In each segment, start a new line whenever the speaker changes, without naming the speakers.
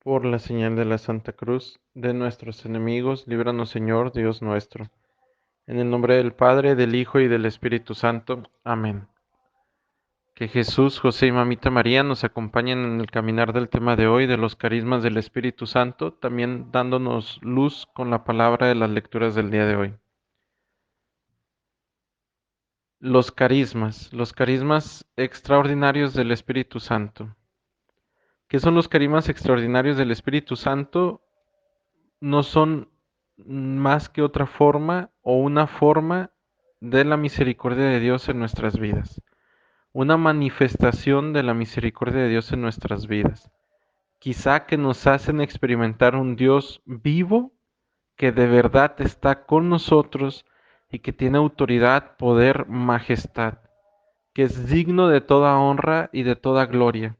Por la señal de la Santa Cruz, de nuestros enemigos, líbranos Señor, Dios nuestro. En el nombre del Padre, del Hijo y del Espíritu Santo. Amén. Que Jesús, José y Mamita María nos acompañen en el caminar del tema de hoy de los carismas del Espíritu Santo, también dándonos luz con la palabra de las lecturas del día de hoy. Los carismas extraordinarios del Espíritu Santo. ¿Qué son los carismas extraordinarios del Espíritu Santo? No son más que otra forma o una forma de la misericordia de Dios en nuestras vidas, una manifestación de la misericordia de Dios en nuestras vidas, quizá que nos hacen experimentar un Dios vivo que de verdad está con nosotros y que tiene autoridad, poder, majestad, que es digno de toda honra y de toda gloria,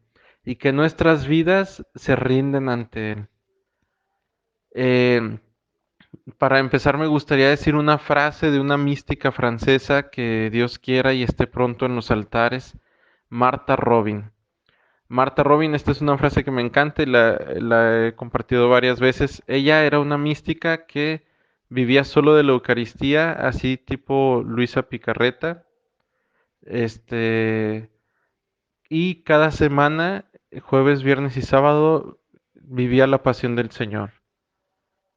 y que nuestras vidas se rinden ante Él. Eh, Para empezar, me gustaría decir una frase de una mística francesa que Dios quiera y esté pronto en los altares, Martha Robin. Martha Robin, esta es una frase que me encanta y la he compartido varias veces. Ella era una mística que vivía solo de la Eucaristía, así tipo Luisa Picarreta, este, y cada semana, jueves, viernes y sábado, vivía la pasión del Señor.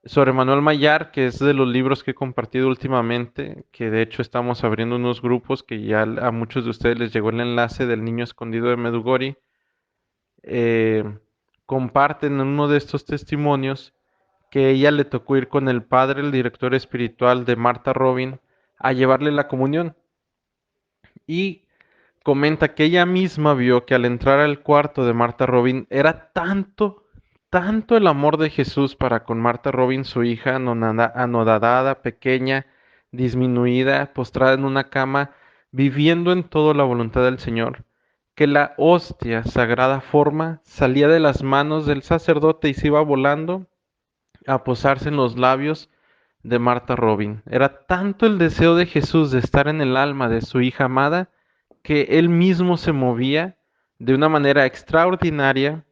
Sobre Manuel Mayar, que es de los libros que he compartido últimamente, que de hecho estamos abriendo unos grupos que ya a muchos de ustedes les llegó el enlace del niño escondido de Medugori, eh, comparten en uno de estos testimonios que ella le tocó ir con el padre, el director espiritual de Martha Robin, a llevarle la comunión. Y comenta que ella misma vio que al entrar al cuarto de Martha Robin era tanto el amor de Jesús para con Martha Robin, su hija anodadada, pequeña, disminuida, postrada en una cama, viviendo en todo la voluntad del Señor, que la hostia, sagrada forma, salía de las manos del sacerdote y se iba volando a posarse en los labios de Martha Robin. Era tanto el deseo de Jesús de estar en el alma de su hija amada, que él mismo se movía de una manera extraordinaria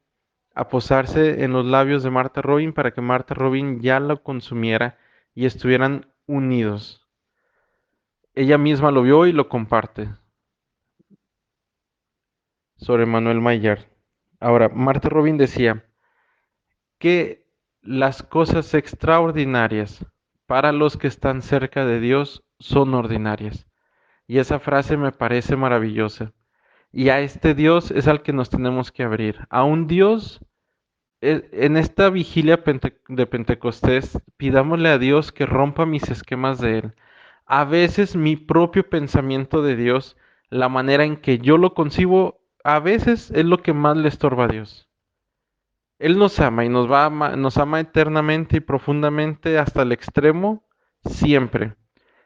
a posarse en los labios de Martha Robin para que Martha Robin ya lo consumiera y estuvieran unidos. Ella misma lo vio y lo comparte sobre Manuel Mayer. Ahora, Martha Robin decía que las cosas extraordinarias para los que están cerca de Dios son ordinarias. Y esa frase me parece maravillosa. Y a este Dios es al que nos tenemos que abrir. A un Dios, en esta vigilia de Pentecostés, pidámosle a Dios que rompa mis esquemas de Él. A veces mi propio pensamiento de Dios, la manera en que yo lo concibo, a veces es lo que más le estorba a Dios. Él nos ama y nos ama eternamente y profundamente hasta el extremo, siempre.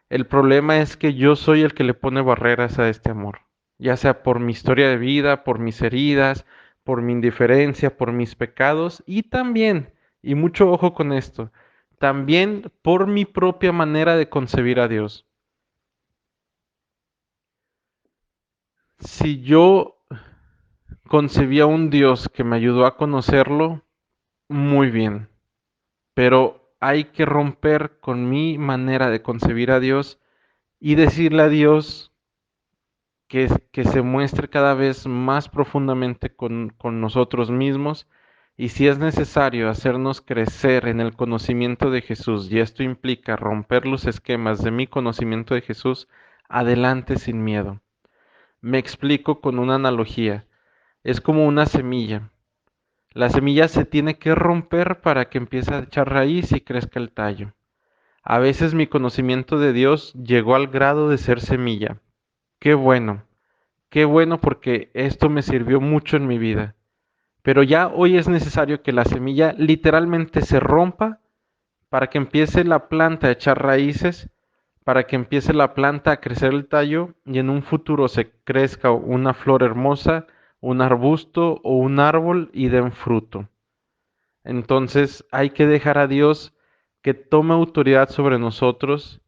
El problema es que yo soy el que le pone barreras a este amor, ya sea por mi historia de vida, por mis heridas, por mi indiferencia, por mis pecados y también, y mucho ojo con esto, también por mi propia manera de concebir a Dios. Si yo concebía un Dios que me ayudó a conocerlo, muy bien, pero hay que romper con mi manera de concebir a Dios y decirle a Dios que se muestre cada vez más profundamente con nosotros mismos y si es necesario hacernos crecer en el conocimiento de Jesús y esto implica romper los esquemas de mi conocimiento de Jesús, adelante sin miedo. Me explico con una analogía. Es como una semilla. La semilla se tiene que romper para que empiece a echar raíz y crezca el tallo. A veces mi conocimiento de Dios llegó al grado de ser semilla. Qué bueno. Qué bueno porque esto me sirvió mucho en mi vida. Pero ya hoy es necesario que la semilla literalmente se rompa para que empiece la planta a echar raíces, para que empiece la planta a crecer el tallo y en un futuro se crezca una flor hermosa, un arbusto o un árbol y den fruto. Entonces hay que dejar a Dios que tome autoridad sobre nosotros.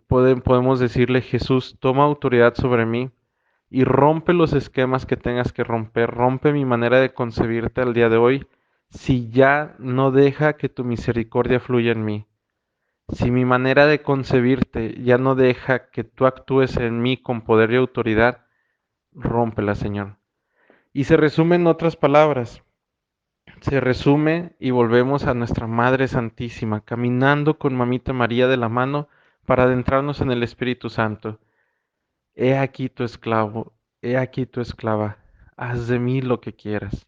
Podemos decirle, Jesús, toma autoridad sobre mí y rompe los esquemas que tengas que romper, rompe mi manera de concebirte al día de hoy, si ya no deja que tu misericordia fluya en mí, si mi manera de concebirte ya no deja que tú actúes en mí con poder y autoridad, rómpela, Señor. Y se resume en otras palabras, se resume y volvemos a nuestra Madre Santísima, caminando con Mamita María de la mano para adentrarnos en el Espíritu Santo. He aquí tu esclavo, he aquí tu esclava, haz de mí lo que quieras.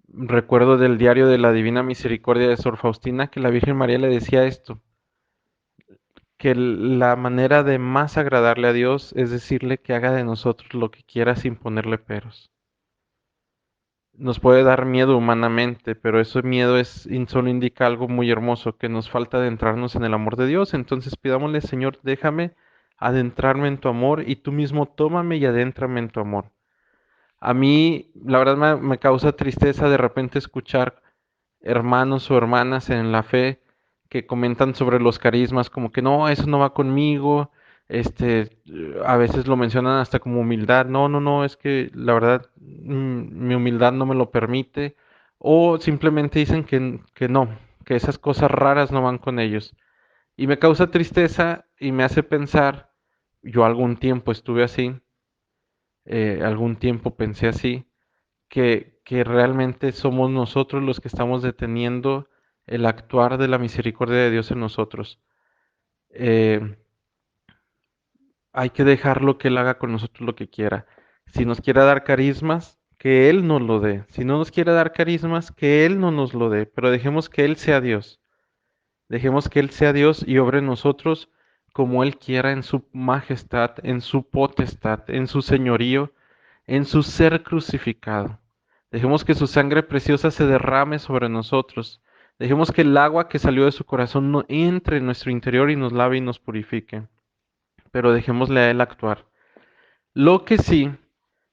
Recuerdo del diario de la Divina Misericordia de Sor Faustina que la Virgen María le decía esto, que la manera de más agradarle a Dios es decirle que haga de nosotros lo que quiera sin ponerle peros. Nos puede dar miedo humanamente, pero ese miedo solo indica algo muy hermoso, que nos falta adentrarnos en el amor de Dios. Entonces pidámosle, Señor, déjame adentrarme en tu amor y tú mismo tómame y adéntrame en tu amor. A mí, la verdad, me causa tristeza de repente escuchar hermanos o hermanas en la fe que comentan sobre los carismas, como que no, eso no va conmigo, a veces lo mencionan hasta como humildad, no, no, no, es que la verdad mi humildad no me lo permite, o simplemente dicen que no, que esas cosas raras no van con ellos. Y me causa tristeza y me hace pensar, yo algún tiempo estuve así, algún tiempo pensé así, que realmente somos nosotros los que estamos deteniendo el actuar de la misericordia de Dios en nosotros. Eh, Hay que dejarlo que Él haga con nosotros lo que quiera. Si nos quiere dar carismas, que Él nos lo dé. Si no nos quiere dar carismas, que Él no nos lo dé. Pero dejemos que Él sea Dios. Dejemos que Él sea Dios y obre en nosotros como Él quiera en su majestad, en su potestad, en su señorío, en su ser crucificado. Dejemos que su sangre preciosa se derrame sobre nosotros. Dejemos que el agua que salió de su corazón no entre en nuestro interior y nos lave y nos purifique. Pero dejémosle a Él actuar. Lo que sí,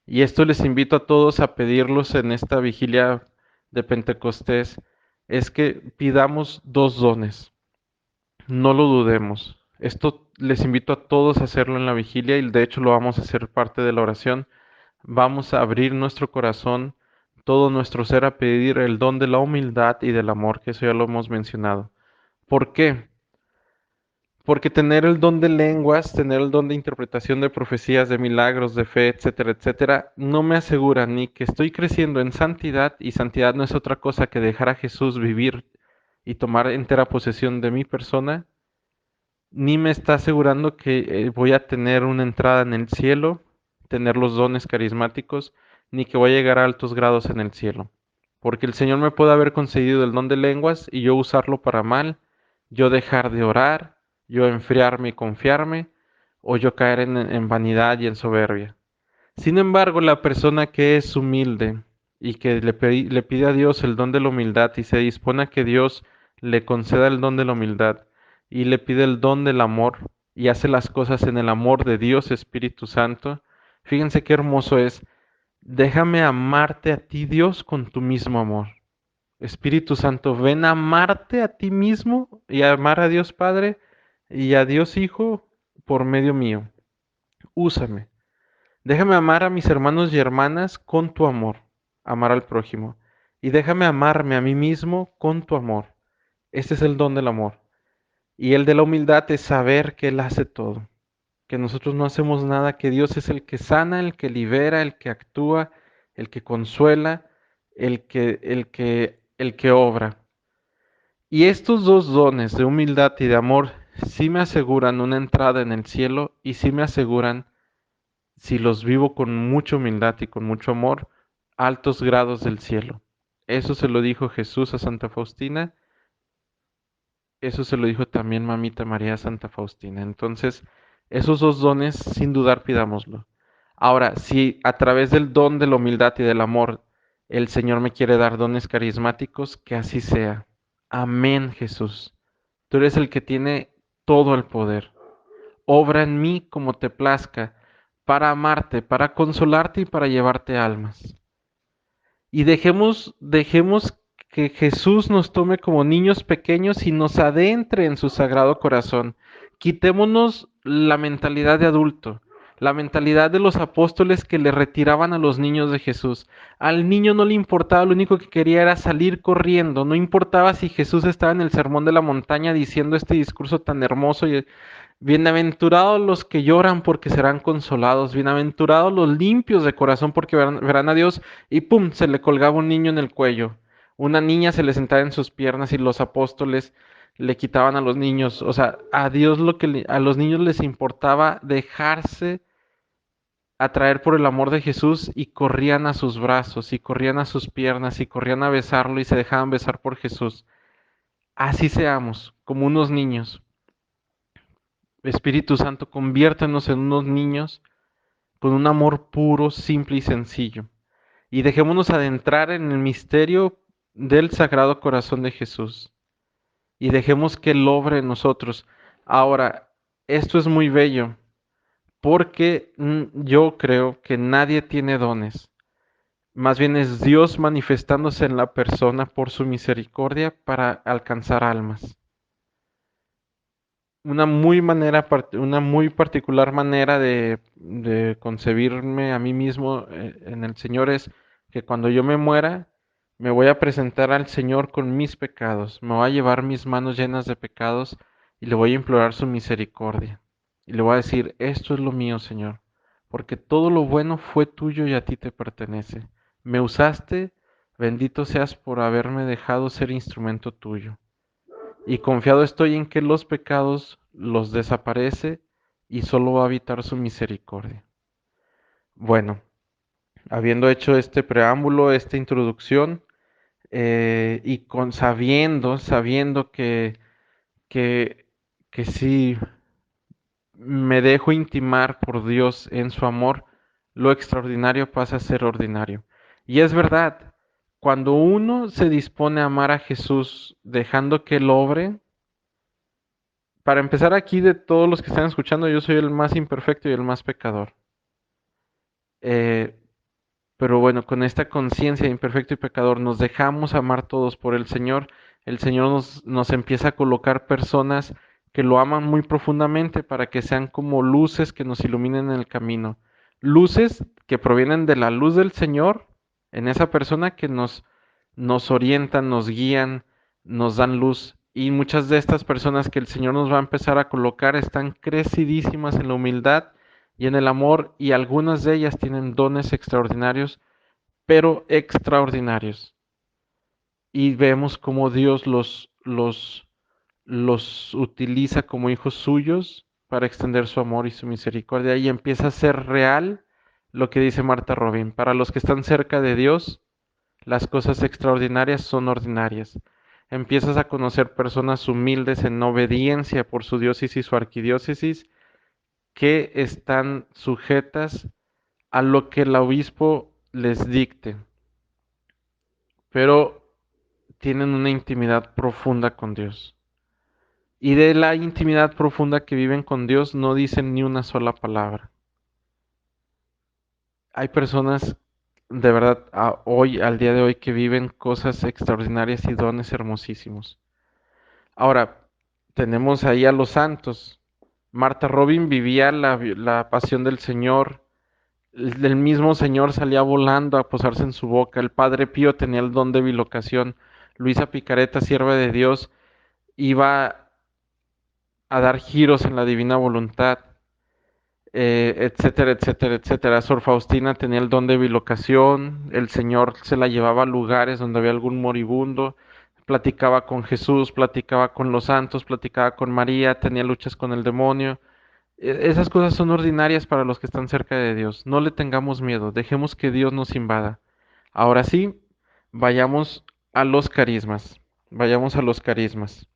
y esto les invito a todos a pedirlos en esta vigilia de Pentecostés, es que pidamos dos dones. No lo dudemos. Esto les invito a todos a hacerlo en la vigilia y de hecho lo vamos a hacer parte de la oración. Vamos a abrir nuestro corazón, todo nuestro ser a pedir el don de la humildad y del amor, que eso ya lo hemos mencionado. ¿Por qué? Porque tener el don de lenguas, tener el don de interpretación de profecías, de milagros, de fe, etcétera, etcétera, no me asegura ni que estoy creciendo en santidad, y santidad no es otra cosa que dejar a Jesús vivir y tomar entera posesión de mi persona, ni me está asegurando que voy a tener una entrada en el cielo, tener los dones carismáticos, ni que voy a llegar a altos grados en el cielo. Porque el Señor me puede haber concedido el don de lenguas y yo usarlo para mal, yo dejar de orar, yo enfriarme y confiarme, o yo caer en vanidad y en soberbia. Sin embargo, la persona que es humilde y que le pide a Dios el don de la humildad y se dispone a que Dios le conceda el don de la humildad y le pide el don del amor y hace las cosas en el amor de Dios Espíritu Santo, fíjense qué hermoso es. Déjame amarte a ti, Dios, con tu mismo amor. Espíritu Santo, ven a amarte a ti mismo y a amar a Dios Padre y a Dios Hijo por medio mío. Úsame. Déjame amar a mis hermanos y hermanas con tu amor, amar al prójimo. Y déjame amarme a mí mismo con tu amor. Este es el don del amor. Y el de la humildad es saber que Él hace todo, que nosotros no hacemos nada, que Dios es el que sana, el que libera, el que actúa, el que consuela, el que obra. Y estos dos dones de humildad y de amor sí me aseguran una entrada en el cielo y sí me aseguran, si los vivo con mucha humildad y con mucho amor, altos grados del cielo. Eso se lo dijo Jesús a Santa Faustina, eso se lo dijo también Mamita María a Santa Faustina. Entonces, esos dos dones, sin dudar, pidámoslo. Ahora, si a través del don de la humildad y del amor el Señor me quiere dar dones carismáticos, que así sea. Amén, Jesús. Tú eres el que tiene todo el poder. Obra en mí como te plazca, para amarte, para consolarte y para llevarte almas. Y dejemos que Jesús nos tome como niños pequeños y nos adentre en su sagrado corazón. Quitémonos la mentalidad de adulto, La mentalidad de los apóstoles que le retiraban a los niños de Jesús. Al niño no le importaba, lo único que quería era salir corriendo. No importaba si Jesús estaba en el sermón de la montaña diciendo este discurso tan hermoso y bienaventurados los que lloran porque serán consolados, bienaventurados los limpios de corazón porque verán a Dios, y pum, se le colgaba un niño en el cuello. Una niña se le sentaba en sus piernas y los apóstoles le quitaban a los niños. O sea, a Dios a los niños les importaba dejarse atraer por el amor de Jesús y corrían a sus brazos y corrían a sus piernas y corrían a besarlo y se dejaban besar por Jesús. Así seamos, como unos niños. Espíritu Santo, conviértenos en unos niños con un amor puro, simple y sencillo. Y dejémonos adentrar en el misterio del Sagrado Corazón de Jesús. Y dejemos que Él obre en nosotros. Ahora, esto es muy bello, porque yo creo que nadie tiene dones. Más bien es Dios manifestándose en la persona por su misericordia para alcanzar almas. Una muy particular manera de concebirme a mí mismo en el Señor es que cuando yo me muera, me voy a presentar al Señor con mis pecados, me voy a llevar mis manos llenas de pecados y le voy a implorar su misericordia. Y le voy a decir, esto es lo mío, Señor, porque todo lo bueno fue tuyo y a ti te pertenece. Me usaste, bendito seas por haberme dejado ser instrumento tuyo. Y confiado estoy en que los pecados los desaparece y solo va a habitar su misericordia. Bueno, habiendo hecho este preámbulo, esta introducción, y sabiendo que, que si me dejo intimar por Dios en su amor, lo extraordinario pasa a ser ordinario. Y es verdad, cuando uno se dispone a amar a Jesús dejando que Él obre, para empezar aquí, de todos los que están escuchando, yo soy el más imperfecto y el más pecador. Eh, pero bueno, con esta conciencia de imperfecto y pecador, nos dejamos amar todos por el Señor nos empieza a colocar personas que lo aman muy profundamente para que sean como luces que nos iluminen en el camino. Luces que provienen de la luz del Señor en esa persona que nos orientan, nos guían, nos dan luz. Y muchas de estas personas que el Señor nos va a empezar a colocar están crecidísimas en la humildad y en el amor, y algunas de ellas tienen dones extraordinarios, pero extraordinarios. Y vemos cómo Dios los utiliza como hijos suyos para extender su amor y su misericordia. Y empieza a ser real lo que dice Marta Robin. Para los que están cerca de Dios, las cosas extraordinarias son ordinarias. Empiezas a conocer personas humildes en obediencia por su diócesis y su arquidiócesis que están sujetas a lo que el obispo les dicte, pero tienen una intimidad profunda con Dios. Y de la intimidad profunda que viven con Dios no dicen ni una sola palabra. Hay personas de verdad hoy, al día de hoy, que viven cosas extraordinarias y dones hermosísimos. Ahora, tenemos ahí a los santos. Marta Robin vivía la pasión del Señor. El mismo Señor salía volando a posarse en su boca. El Padre Pío tenía el don de bilocación. Luisa Picareta, sierva de Dios, iba a dar giros en la divina voluntad, etcétera, etcétera, etcétera. Sor Faustina tenía el don de bilocación. El Señor se la llevaba a lugares donde había algún moribundo. Platicaba con Jesús, platicaba con los santos, platicaba con María, tenía luchas con el demonio. Esas cosas son ordinarias para los que están cerca de Dios. No le tengamos miedo, dejemos que Dios nos invada. Ahora sí, vayamos a los carismas. Vayamos a los carismas.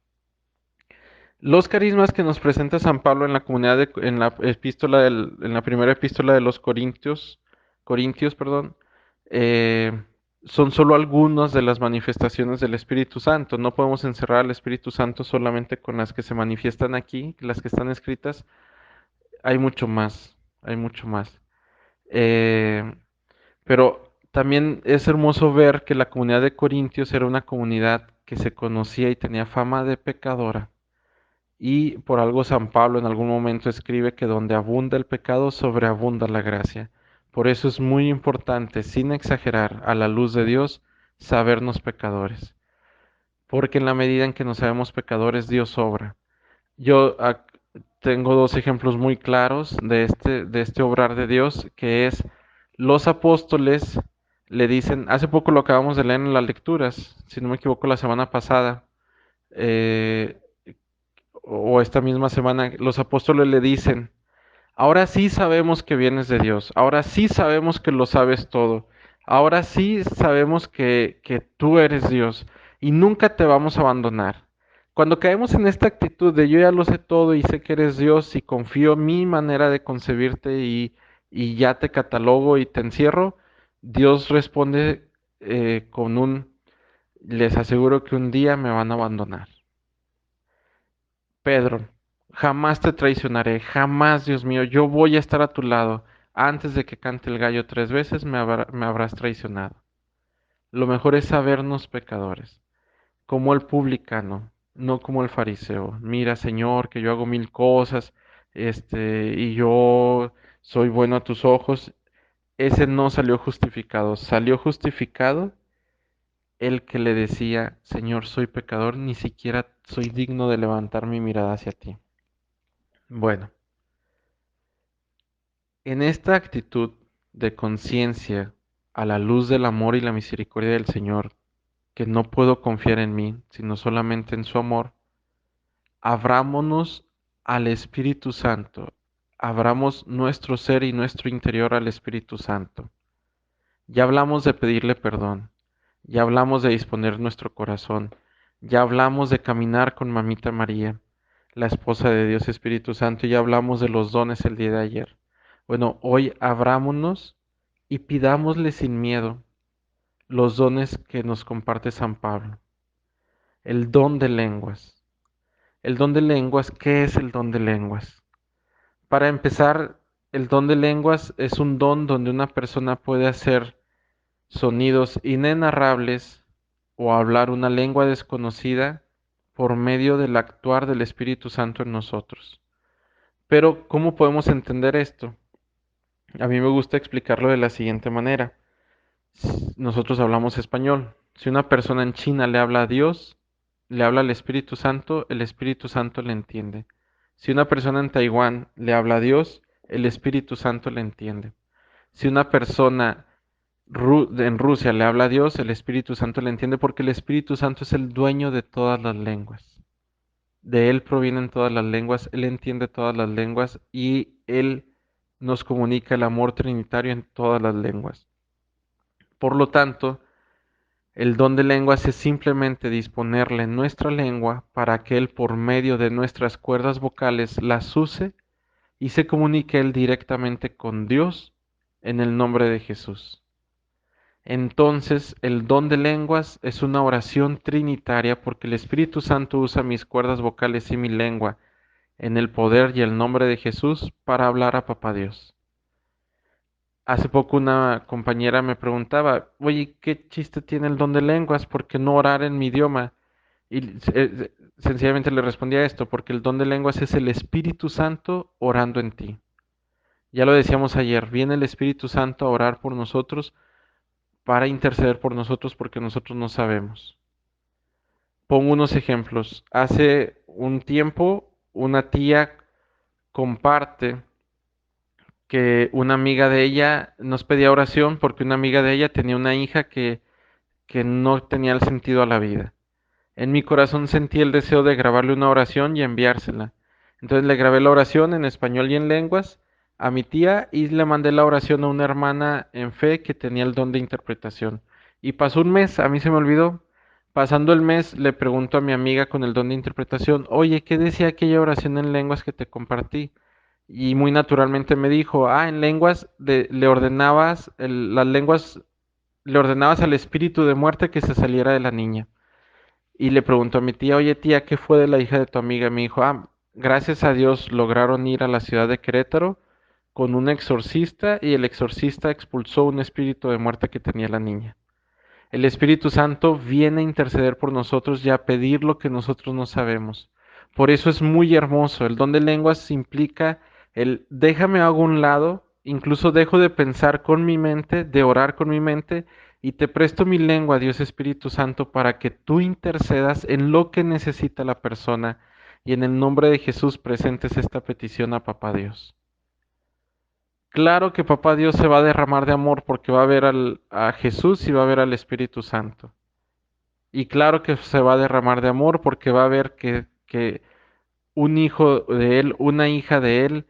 Los carismas que nos presenta San Pablo en la comunidad en la en la primera epístola de los Corintios, perdón, son solo algunas de las manifestaciones del Espíritu Santo. No podemos encerrar al Espíritu Santo solamente con las que se manifiestan aquí, las que están escritas. Hay mucho más, hay mucho más. Eh, pero también es hermoso ver que la comunidad de Corintios era una comunidad que se conocía y tenía fama de pecadora. Y por algo San Pablo en algún momento escribe que donde abunda el pecado, sobreabunda la gracia. Por eso es muy importante, sin exagerar, a la luz de Dios, sabernos pecadores. Porque en la medida en que nos sabemos pecadores, Dios obra. Yo tengo dos ejemplos muy claros de este obrar de Dios, que es los apóstoles le dicen, hace poco lo acabamos de leer en las lecturas, si no me equivoco, la semana pasada, eh, o esta misma semana, los apóstoles le dicen, ahora sí sabemos que vienes de Dios, ahora sí sabemos que lo sabes todo, ahora sí sabemos que tú eres Dios y nunca te vamos a abandonar. Cuando caemos en esta actitud de yo ya lo sé todo y sé que eres Dios y confío en mi manera de concebirte y ya te catalogo y te encierro, Dios responde con les aseguro que un día me van a abandonar. Pedro, jamás te traicionaré, jamás, Dios mío, yo voy a estar a tu lado. Antes de que cante el gallo 3 veces me habrás traicionado. Lo mejor es sabernos pecadores, como el publicano, no como el fariseo. Mira, Señor, que yo hago mil cosas, y yo soy bueno a tus ojos. Ese no salió justificado. Salió justificado el que le decía, Señor, soy pecador, ni siquiera soy digno de levantar mi mirada hacia ti. Bueno. En esta actitud de conciencia, a la luz del amor y la misericordia del Señor, que no puedo confiar en mí, sino solamente en su amor, abrámonos al Espíritu Santo, abramos nuestro ser y nuestro interior al Espíritu Santo. Ya hablamos de pedirle perdón, ya hablamos de disponer nuestro corazón, ya hablamos de caminar con Mamita María, la esposa de Dios Espíritu Santo, y ya hablamos de los dones el día de ayer. Bueno, hoy abrámonos y pidámosle sin miedo los dones que nos comparte San Pablo. El don de lenguas. El don de lenguas, ¿qué es el don de lenguas? Para empezar, el don de lenguas es un don donde una persona puede hacer sonidos inenarrables o hablar una lengua desconocida por medio del actuar del Espíritu Santo en nosotros. Pero, ¿cómo podemos entender esto? A mí me gusta explicarlo de la siguiente manera. Nosotros hablamos español. Si una persona en China le habla a Dios, le habla al Espíritu Santo, el Espíritu Santo le entiende. Si una persona en Taiwán le habla a Dios, el Espíritu Santo le entiende. Si una persona en Rusia le habla a Dios, el Espíritu Santo le entiende porque el Espíritu Santo es el dueño de todas las lenguas. De Él provienen todas las lenguas, Él entiende todas las lenguas y Él nos comunica el amor trinitario en todas las lenguas. Por lo tanto, el don de lenguas es simplemente disponerle nuestra lengua para que Él por medio de nuestras cuerdas vocales las use y se comunique Él directamente con Dios en el nombre de Jesús. Entonces, el don de lenguas es una oración trinitaria porque el Espíritu Santo usa mis cuerdas vocales y mi lengua en el poder y el nombre de Jesús para hablar a Papá Dios. Hace poco una compañera me preguntaba, oye, ¿qué chiste tiene el don de lenguas? ¿Por qué no orar en mi idioma? Y sencillamente le respondía esto, porque el don de lenguas es el Espíritu Santo orando en ti. Ya lo decíamos ayer, viene el Espíritu Santo a orar por nosotros para interceder por nosotros porque nosotros no sabemos. Pongo unos ejemplos. Hace un tiempo una tía comparte que una amiga de ella nos pedía oración porque una amiga de ella tenía una hija que no tenía el sentido a la vida. En mi corazón sentí el deseo de grabarle una oración y enviársela. Entonces le grabé la oración en español y en lenguas a mi tía y le mandé la oración a una hermana en fe que tenía el don de interpretación. Y pasó un mes, a mí se me olvidó. Pasando el mes, le pregunto a mi amiga con el don de interpretación, oye, ¿qué decía aquella oración en lenguas que te compartí? Y muy naturalmente me dijo, en lenguas le ordenabas, las lenguas le ordenabas al espíritu de muerte que se saliera de la niña. Y le preguntó a mi tía, oye tía, ¿qué fue de la hija de tu amiga? Y me dijo, gracias a Dios lograron ir a la ciudad de Querétaro con un exorcista y el exorcista expulsó un espíritu de muerte que tenía la niña. El Espíritu Santo viene a interceder por nosotros y a pedir lo que nosotros no sabemos. Por eso es muy hermoso. El don de lenguas implica el déjame hago un lado, incluso dejo de pensar con mi mente, de orar con mi mente, y te presto mi lengua, Dios Espíritu Santo, para que tú intercedas en lo que necesita la persona y en el nombre de Jesús presentes esta petición a Papá Dios. Claro que Papá Dios se va a derramar de amor porque va a ver a Jesús y va a ver al Espíritu Santo. Y claro que se va a derramar de amor porque va a ver que un hijo de él, una hija de él,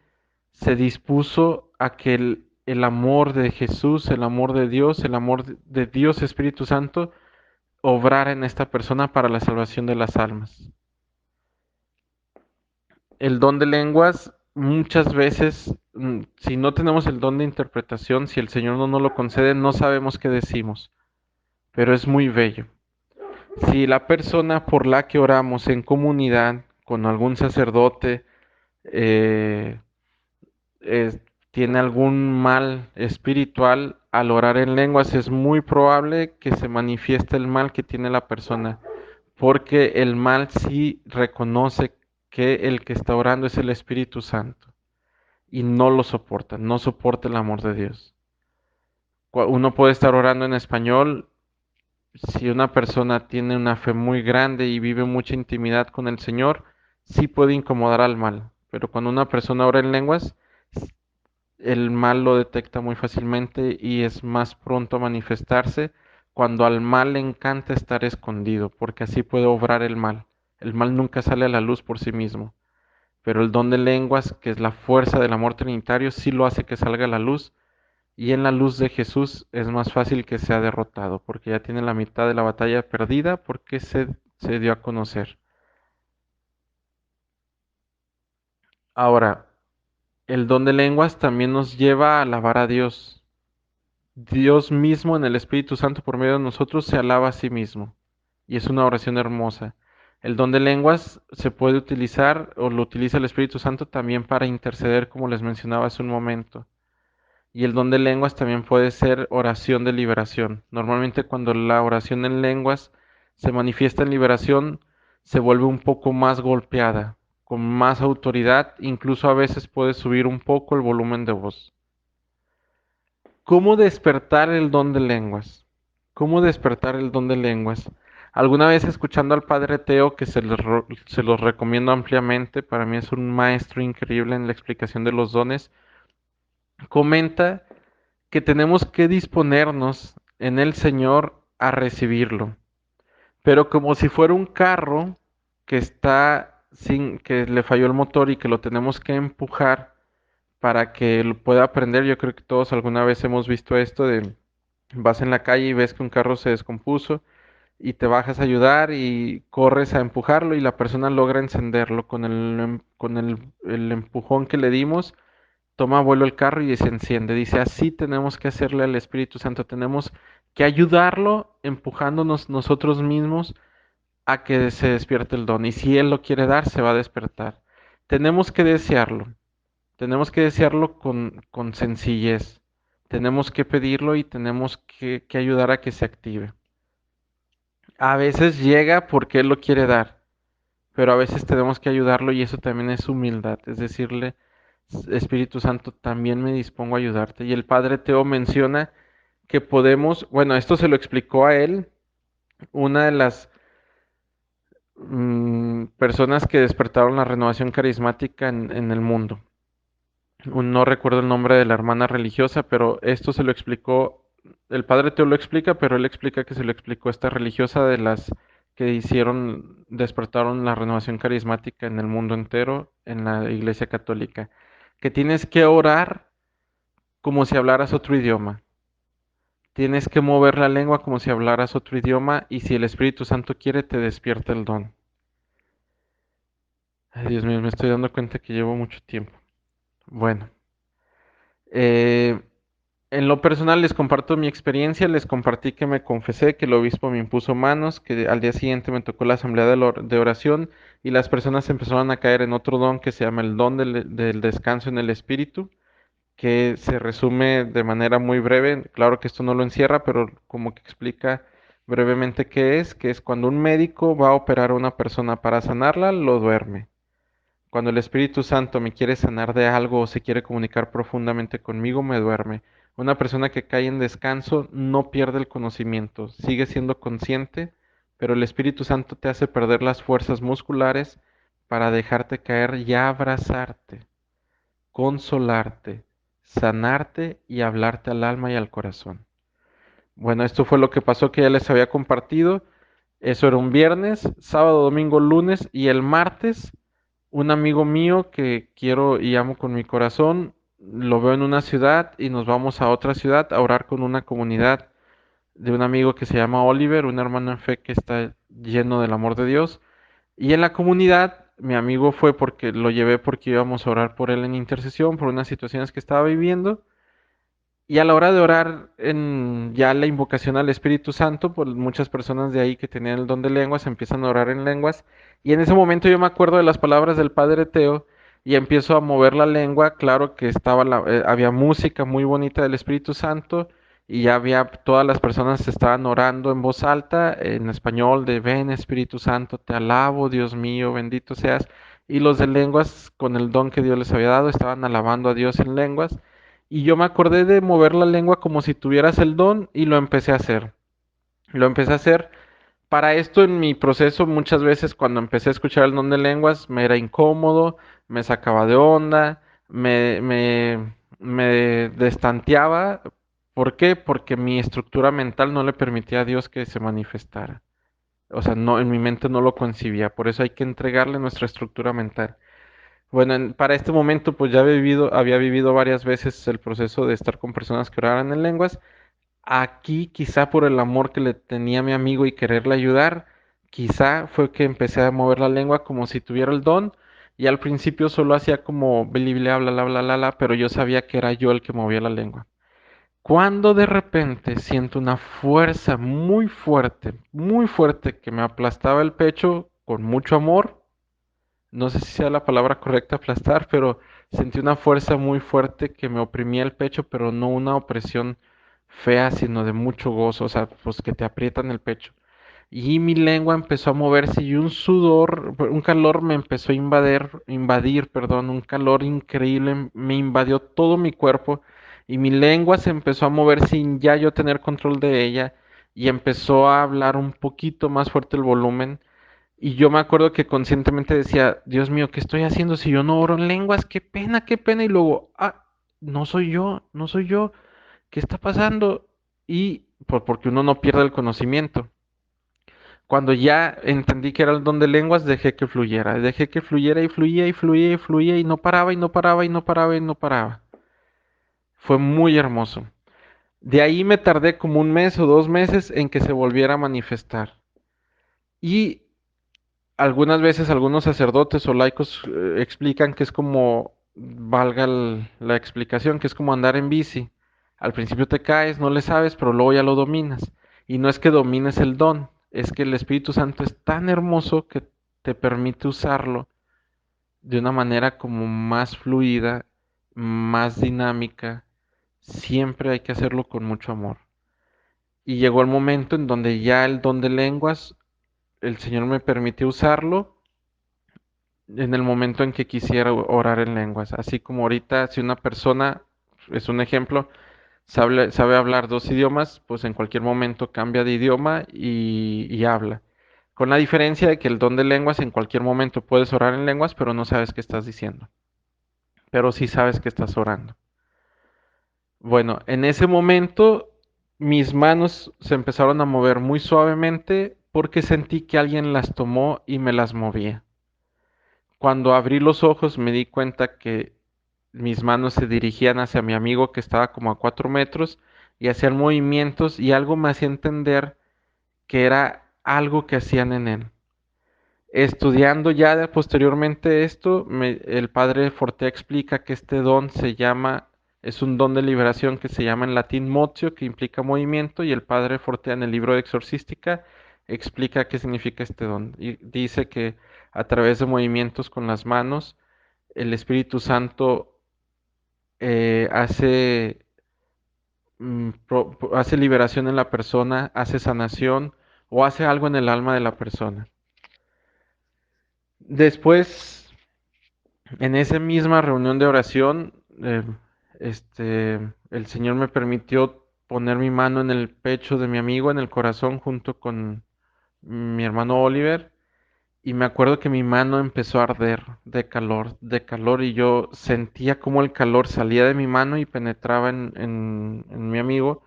se dispuso a que el amor de Jesús, el amor de Dios, el amor de Dios Espíritu Santo, obrara en esta persona para la salvación de las almas. El don de lenguas, muchas veces, si no tenemos el don de interpretación, si el Señor no nos lo concede, no sabemos qué decimos, pero es muy bello. Si la persona por la que oramos en comunidad, con algún sacerdote, eh, eh, tiene algún mal espiritual, al orar en lenguas es muy probable que se manifieste el mal que tiene la persona, porque el mal sí reconoce que el que está orando es el Espíritu Santo y no lo soporta, no soporta el amor de Dios. Uno puede estar orando en español. Si una persona tiene una fe muy grande y vive mucha intimidad con el Señor, sí puede incomodar al mal. Pero cuando una persona ora en lenguas, el mal lo detecta muy fácilmente y es más pronto a manifestarse cuando al mal le encanta estar escondido, porque así puede obrar el mal. El mal nunca sale a la luz por sí mismo, pero el don de lenguas, que es la fuerza del amor trinitario, sí lo hace que salga a la luz y en la luz de Jesús es más fácil que sea derrotado, porque ya tiene la mitad de la batalla perdida porque se dio a conocer. Ahora, el don de lenguas también nos lleva a alabar a Dios. Dios mismo en el Espíritu Santo por medio de nosotros se alaba a sí mismo. Y es una oración hermosa. El don de lenguas se puede utilizar o lo utiliza el Espíritu Santo también para interceder, como les mencionaba hace un momento. Y el don de lenguas también puede ser oración de liberación. Normalmente cuando la oración en lenguas se manifiesta en liberación, se vuelve un poco más golpeada, con más autoridad, incluso a veces puede subir un poco el volumen de voz. ¿Cómo despertar el don de lenguas? ¿Cómo despertar el don de lenguas? Alguna vez escuchando al padre Teo, que se los recomiendo ampliamente, para mí es un maestro increíble en la explicación de los dones, comenta que tenemos que disponernos en el Señor a recibirlo, pero como si fuera un carro que está sin, que le falló el motor y que lo tenemos que empujar para que lo pueda aprender. Yo creo que todos alguna vez hemos visto esto de vas en la calle y ves que un carro se descompuso y te bajas a ayudar y corres a empujarlo y la persona logra encenderlo con el empujón que le dimos, toma vuelo el carro y se enciende. Dice, así tenemos que hacerle al Espíritu Santo, tenemos que ayudarlo empujándonos nosotros mismos a que se despierte el don. Y si Él lo quiere dar, se va a despertar. Tenemos que desearlo. Tenemos que desearlo con sencillez. Tenemos que pedirlo y tenemos que ayudar a que se active. A veces llega porque Él lo quiere dar, pero a veces tenemos que ayudarlo y eso también es humildad. Es decirle, Espíritu Santo, también me dispongo a ayudarte. Y el Padre Teo menciona que podemos, bueno, esto se lo explicó a él, una de las personas que despertaron la renovación carismática en el mundo. No recuerdo el nombre de la hermana religiosa, pero esto se lo explicó, el padre Teo lo explica, pero él explica que se lo explicó esta religiosa de las que despertaron la renovación carismática en el mundo entero, en la Iglesia Católica, que tienes que orar como si hablaras otro idioma. Tienes que mover la lengua como si hablaras otro idioma y si el Espíritu Santo quiere, te despierta el don. Ay, Dios mío, me estoy dando cuenta que llevo mucho tiempo. Bueno, eh, en lo personal les comparto mi experiencia, les compartí que me confesé, que el obispo me impuso manos, que al día siguiente me tocó la asamblea de oración y las personas empezaron a caer en otro don que se llama el don del descanso en el espíritu, que se resume de manera muy breve, claro que esto no lo encierra, pero como que explica brevemente qué es, que es cuando un médico va a operar a una persona para sanarla, lo duerme. Cuando el Espíritu Santo me quiere sanar de algo o se quiere comunicar profundamente conmigo, me duerme. Una persona que cae en descanso no pierde el conocimiento, sigue siendo consciente, pero el Espíritu Santo te hace perder las fuerzas musculares para dejarte caer y abrazarte, consolarte, sanarte y hablarte al alma y al corazón. Bueno, esto fue lo que pasó que ya les había compartido. Eso era un viernes, sábado, domingo, lunes y el martes un amigo mío que quiero y amo con mi corazón, lo veo en una ciudad y nos vamos a otra ciudad a orar con una comunidad de un amigo que se llama Oliver, un hermano en fe que está lleno del amor de Dios. Y en la comunidad, mi amigo fue porque lo llevé porque íbamos a orar por él en intercesión, por unas situaciones que estaba viviendo. Y a la hora de orar en ya la invocación al Espíritu Santo, pues muchas personas de ahí que tenían el don de lenguas empiezan a orar en lenguas. Y en ese momento yo me acuerdo de las palabras del Padre Teo y empiezo a mover la lengua. Claro que había música muy bonita del Espíritu Santo y ya había, todas las personas estaban orando en voz alta en español de ven Espíritu Santo, te alabo, Dios mío, bendito seas. Y los de lenguas, con el don que Dios les había dado, estaban alabando a Dios en lenguas. Y yo me acordé de mover la lengua como si tuvieras el don y lo empecé a hacer. Lo empecé a hacer. Para esto en mi proceso muchas veces cuando empecé a escuchar el don de lenguas me era incómodo, me sacaba de onda, me destanteaba. ¿Por qué? Porque mi estructura mental no le permitía a Dios que se manifestara. O sea, no, en mi mente no lo concibía. Por eso hay que entregarle nuestra estructura mental. Bueno, para este momento pues ya había vivido varias veces el proceso de estar con personas que oraran en lenguas. Aquí quizá por el amor que le tenía a mi amigo y quererle ayudar, quizá fue que empecé a mover la lengua como si tuviera el don y al principio solo hacía como bli bla bla bla bla bla, bla, pero yo sabía que era yo el que movía la lengua. Cuando de repente siento una fuerza muy fuerte que me aplastaba el pecho con mucho amor, no sé si sea la palabra correcta aplastar, pero sentí una fuerza muy fuerte que me oprimía el pecho, pero no una opresión fea, sino de mucho gozo, o sea, pues que te aprietan el pecho. Y mi lengua empezó a moverse y un sudor, un calor me empezó a perdón, un calor increíble me invadió todo mi cuerpo y mi lengua se empezó a mover sin ya yo tener control de ella y empezó a hablar un poquito más fuerte el volumen y yo me acuerdo que conscientemente decía, Dios mío, ¿qué estoy haciendo si yo no oro en lenguas? Qué pena, qué pena. Y luego, no soy yo, no soy yo. ¿Qué está pasando? Y porque uno no pierde el conocimiento. Cuando ya entendí que era el don de lenguas, dejé que fluyera y fluía y fluía y fluía y no paraba y no paraba y no paraba y no paraba. Fue muy hermoso. De ahí me tardé como un mes o 2 meses en que se volviera a manifestar. Y algunas veces algunos sacerdotes o laicos explican que es como, valga la explicación, que es como andar en bici. Al principio te caes, no le sabes, pero luego ya lo dominas. Y no es que domines el don, es que el Espíritu Santo es tan hermoso que te permite usarlo de una manera como más fluida, más dinámica. Siempre hay que hacerlo con mucho amor. Y llegó el momento en donde ya el don de lenguas, el Señor me permitió usarlo en el momento en que quisiera orar en lenguas. Así como ahorita, si una persona, es un ejemplo, sabe hablar 2 idiomas, pues en cualquier momento cambia de idioma y habla. Con la diferencia de que el don de lenguas en cualquier momento puedes orar en lenguas, pero no sabes qué estás diciendo. Pero sí sabes que estás orando. Bueno, en ese momento mis manos se empezaron a mover muy suavemente porque sentí que alguien las tomó y me las movía. Cuando abrí los ojos me di cuenta que mis manos se dirigían hacia mi amigo que estaba como a 4 metros y hacían movimientos y algo me hacía entender que era algo que hacían en él. Estudiando ya posteriormente esto, el padre Fortea explica que este don es un don de liberación que se llama en latín motio, que implica movimiento, y el padre Fortea en el libro de Exorcística explica qué significa este don. Y dice que a través de movimientos con las manos, el Espíritu Santo hace, hace liberación en la persona, hace sanación o hace algo en el alma de la persona. Después En esa misma reunión de oración, eh, el Señor me permitió poner mi mano en el pecho de mi amigo, en el corazón, junto con mi hermano Oliver. Y me acuerdo que mi mano empezó a arder de calor, y yo sentía como el calor salía de mi mano y penetraba en mi amigo.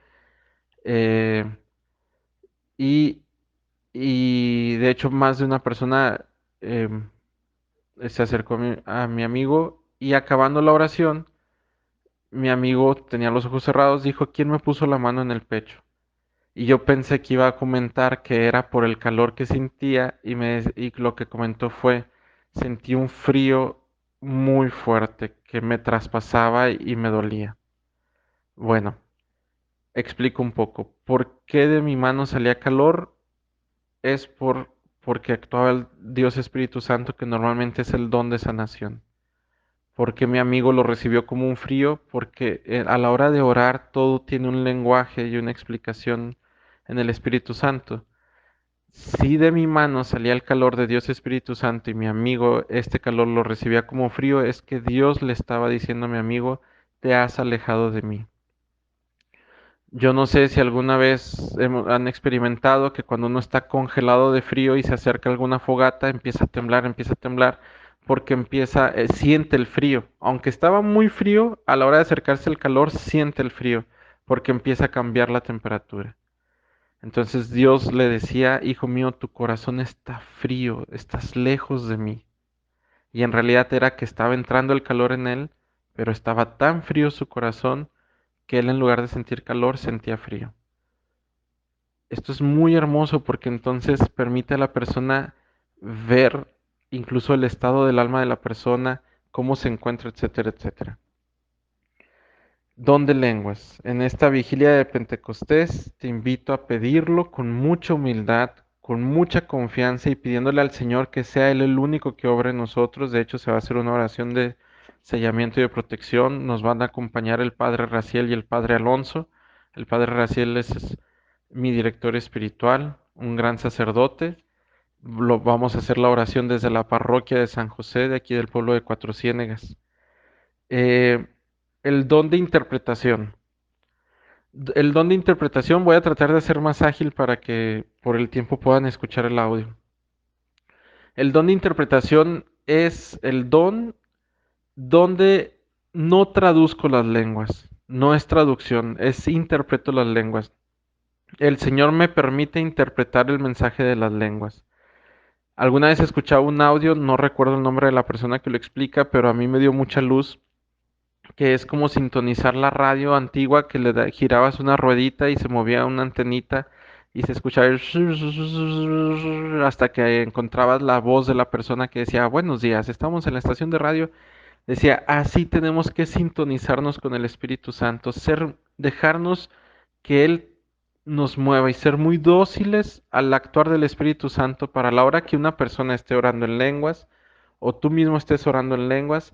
eh, y, y de hecho más de una persona em, se acercó a mi amigo, y acabando la oración, mi amigo tenía los ojos cerrados, dijo, ¿quién me puso la mano en el pecho? Y yo pensé que iba a comentar que era por el calor que sentía, y lo que comentó fue, sentí un frío muy fuerte que me traspasaba y me dolía. Bueno, explico un poco. ¿Por qué de mi mano salía calor? Es porque actuaba el Dios Espíritu Santo, que normalmente es el don de sanación. ¿Porque mi amigo lo recibió como un frío? Porque a la hora de orar todo tiene un lenguaje y una explicación en el Espíritu Santo. Si de mi mano salía el calor de Dios Espíritu Santo y mi amigo este calor lo recibía como frío, es que Dios le estaba diciendo a mi amigo, te has alejado de mí. Yo no sé si alguna vez han experimentado que cuando uno está congelado de frío y se acerca a alguna fogata, empieza a temblar, porque siente el frío. Aunque estaba muy frío, a la hora de acercarse el calor, siente el frío, porque empieza a cambiar la temperatura. Entonces Dios le decía, hijo mío, tu corazón está frío, estás lejos de mí. Y en realidad era que estaba entrando el calor en él, pero estaba tan frío su corazón que él, en lugar de sentir calor, sentía frío. Esto es muy hermoso porque entonces permite a la persona ver incluso el estado del alma de la persona, cómo se encuentra, etcétera, etcétera. Don de lenguas. En esta vigilia de Pentecostés te invito a pedirlo con mucha humildad, con mucha confianza, y pidiéndole al Señor que sea Él el único que obre en nosotros. De hecho, se va a hacer una oración de sellamiento y de protección. Nos van a acompañar el Padre Raciel y el Padre Alonso. El Padre Raciel es mi director espiritual, un gran sacerdote. Vamos a hacer la oración desde la parroquia de San José, de aquí del pueblo de Cuatro Ciénegas. Eh, el don de interpretación. El don de interpretación voy a tratar de ser más ágil para que por el tiempo puedan escuchar el audio. El don de interpretación es el don donde no traduzco las lenguas, no es traducción, es interpreto las lenguas. El Señor me permite interpretar el mensaje de las lenguas. Alguna vez he escuchado un audio, no recuerdo el nombre de la persona que lo explica, pero a mí me dio mucha luz, que es como sintonizar la radio antigua, que girabas una ruedita y se movía una antenita y se escuchaba hasta que encontrabas la voz de la persona que decía, buenos días, estamos en la estación de radio. Decía, así tenemos que sintonizarnos con el Espíritu Santo, dejarnos que Él nos mueva y ser muy dóciles al actuar del Espíritu Santo, para la hora que una persona esté orando en lenguas o tú mismo estés orando en lenguas,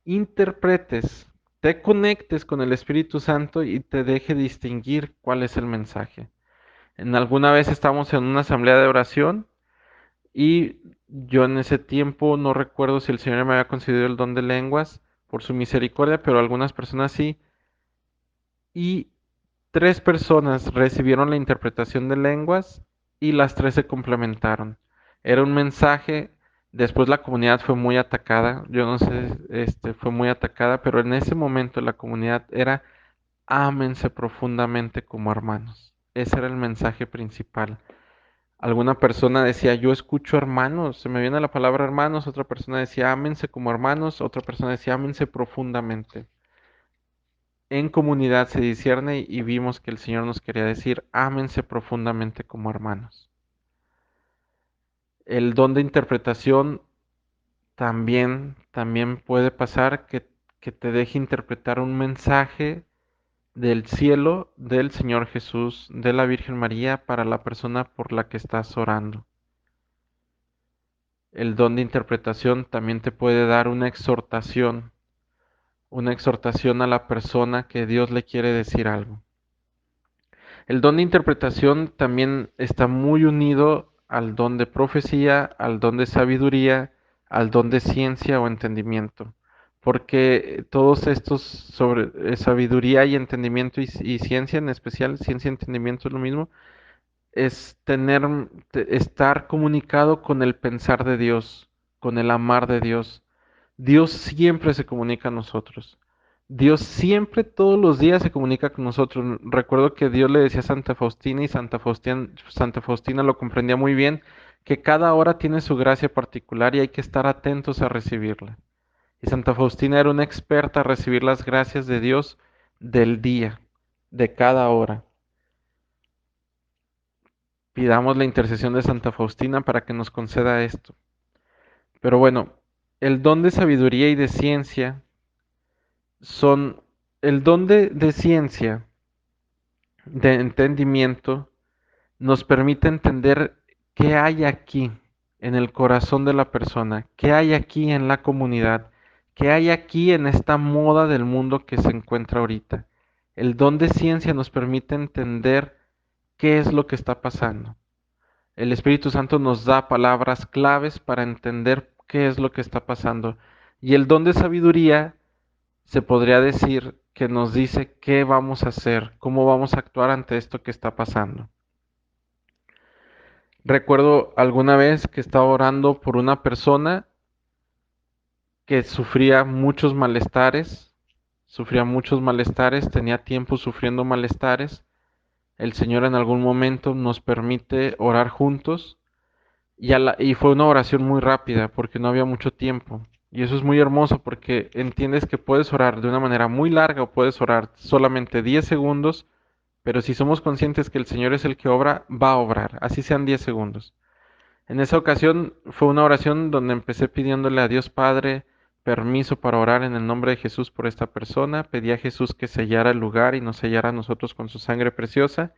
interpretes, te conectes con el Espíritu Santo y te deje distinguir cuál es el mensaje. En alguna vez estamos en una asamblea de oración, y yo en ese tiempo no recuerdo si el Señor me había concedido el don de lenguas por su misericordia, pero algunas personas sí. Y tres personas recibieron la interpretación de lenguas y las tres se complementaron. Era un mensaje. Después la comunidad fue muy atacada. Yo no sé, fue muy atacada, pero en ese momento la comunidad era ámense profundamente como hermanos. Ese era el mensaje principal. Alguna persona decía, yo escucho hermanos, se me viene la palabra hermanos. Otra persona decía, ámense como hermanos. Otra persona decía, ámense profundamente. En comunidad se discierne, y vimos que el Señor nos quería decir, ámense profundamente como hermanos. El don de interpretación también puede pasar que te deje interpretar un mensaje del cielo, del Señor Jesús, de la Virgen María, para la persona por la que estás orando. El don de interpretación también te puede dar una exhortación a la persona que Dios le quiere decir algo. El don de interpretación también está muy unido al don de profecía, al don de sabiduría, al don de ciencia o entendimiento, porque todos estos sobre sabiduría y entendimiento y ciencia en especial, ciencia y entendimiento es lo mismo, es estar comunicado con el pensar de Dios, con el amar de Dios. Dios siempre se comunica a nosotros. Dios siempre, todos los días se comunica con nosotros. Recuerdo que Dios le decía a Santa Faustina y Santa Faustina lo comprendía muy bien, que cada hora tiene su gracia particular y hay que estar atentos a recibirla. Y Santa Faustina era una experta a recibir las gracias de Dios del día, de cada hora. Pidamos la intercesión de Santa Faustina para que nos conceda esto. Pero bueno, el don de sabiduría y de ciencia son el don de ciencia, de entendimiento, nos permite entender qué hay aquí en el corazón de la persona, qué hay aquí en la comunidad, qué hay aquí en esta moda del mundo que se encuentra ahorita. El don de ciencia nos permite entender qué es lo que está pasando. El Espíritu Santo nos da palabras claves para entender qué es lo que está pasando. Y el don de sabiduría se podría decir que nos dice qué vamos a hacer, cómo vamos a actuar ante esto que está pasando. Recuerdo alguna vez que estaba orando por una persona que sufría muchos malestares, tenía tiempo sufriendo malestares. El Señor en algún momento nos permite orar juntos y fue una oración muy rápida porque no había mucho tiempo. Y eso es muy hermoso porque entiendes que puedes orar de una manera muy larga o puedes orar solamente 10 segundos, pero si somos conscientes que el Señor es el que obra, va a obrar, así sean 10 segundos. En esa ocasión fue una oración donde empecé pidiéndole a Dios Padre permiso para orar en el nombre de Jesús por esta persona. Pedí a Jesús que sellara el lugar y nos sellara a nosotros con su sangre preciosa.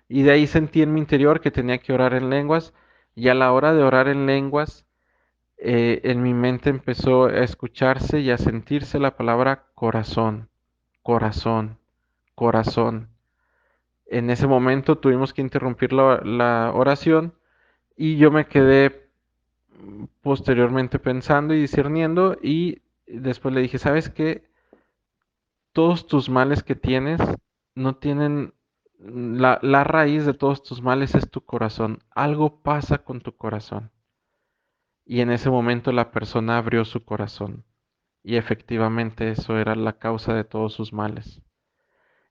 Y de ahí sentí en mi interior que tenía que orar en lenguas. Y a la hora de orar en lenguas, en mi mente empezó a escucharse y a sentirse la palabra corazón, corazón, corazón. En ese momento tuvimos que interrumpir la oración y yo me quedé posteriormente pensando y discerniendo y después le dije, ¿sabes qué? Todos tus males que tienes no tienen, la raíz de todos tus males es tu corazón. Algo pasa con tu corazón. Y en ese momento la persona abrió su corazón. Y efectivamente eso era la causa de todos sus males.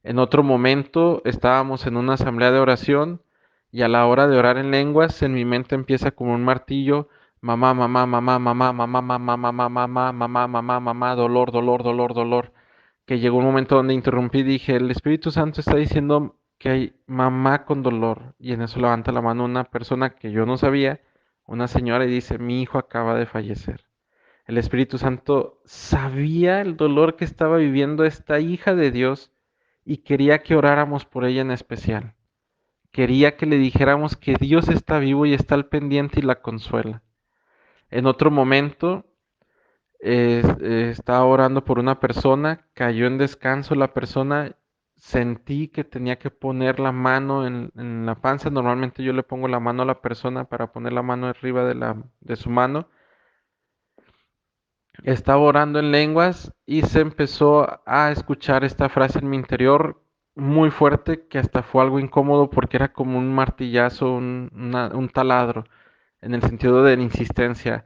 En otro momento estábamos en una asamblea de oración y a la hora de orar en lenguas en mi mente empieza como un martillo, mamá, mamá, mamá, mamá, mamá, mamá, mamá, mamá, mamá, mamá, mamá, dolor, dolor, dolor, dolor, que llegó un momento donde interrumpí y dije, el Espíritu Santo está diciendo que hay mamá con dolor y en eso levanta la mano una persona que yo no sabía, una señora y dice, mi hijo acaba de fallecer. El Espíritu Santo sabía el dolor que estaba viviendo esta hija de Dios y quería que oráramos por ella en especial. Quería que le dijéramos que Dios está vivo y está al pendiente y la consuela. En otro momento estaba orando por una persona, cayó en descanso la persona, sentí que tenía que poner la mano en la panza. Normalmente yo le pongo la mano a la persona para poner la mano arriba de su mano. Estaba orando en lenguas y se empezó a escuchar esta frase en mi interior muy fuerte que hasta fue algo incómodo porque era como un martillazo, un taladro, en el sentido de la insistencia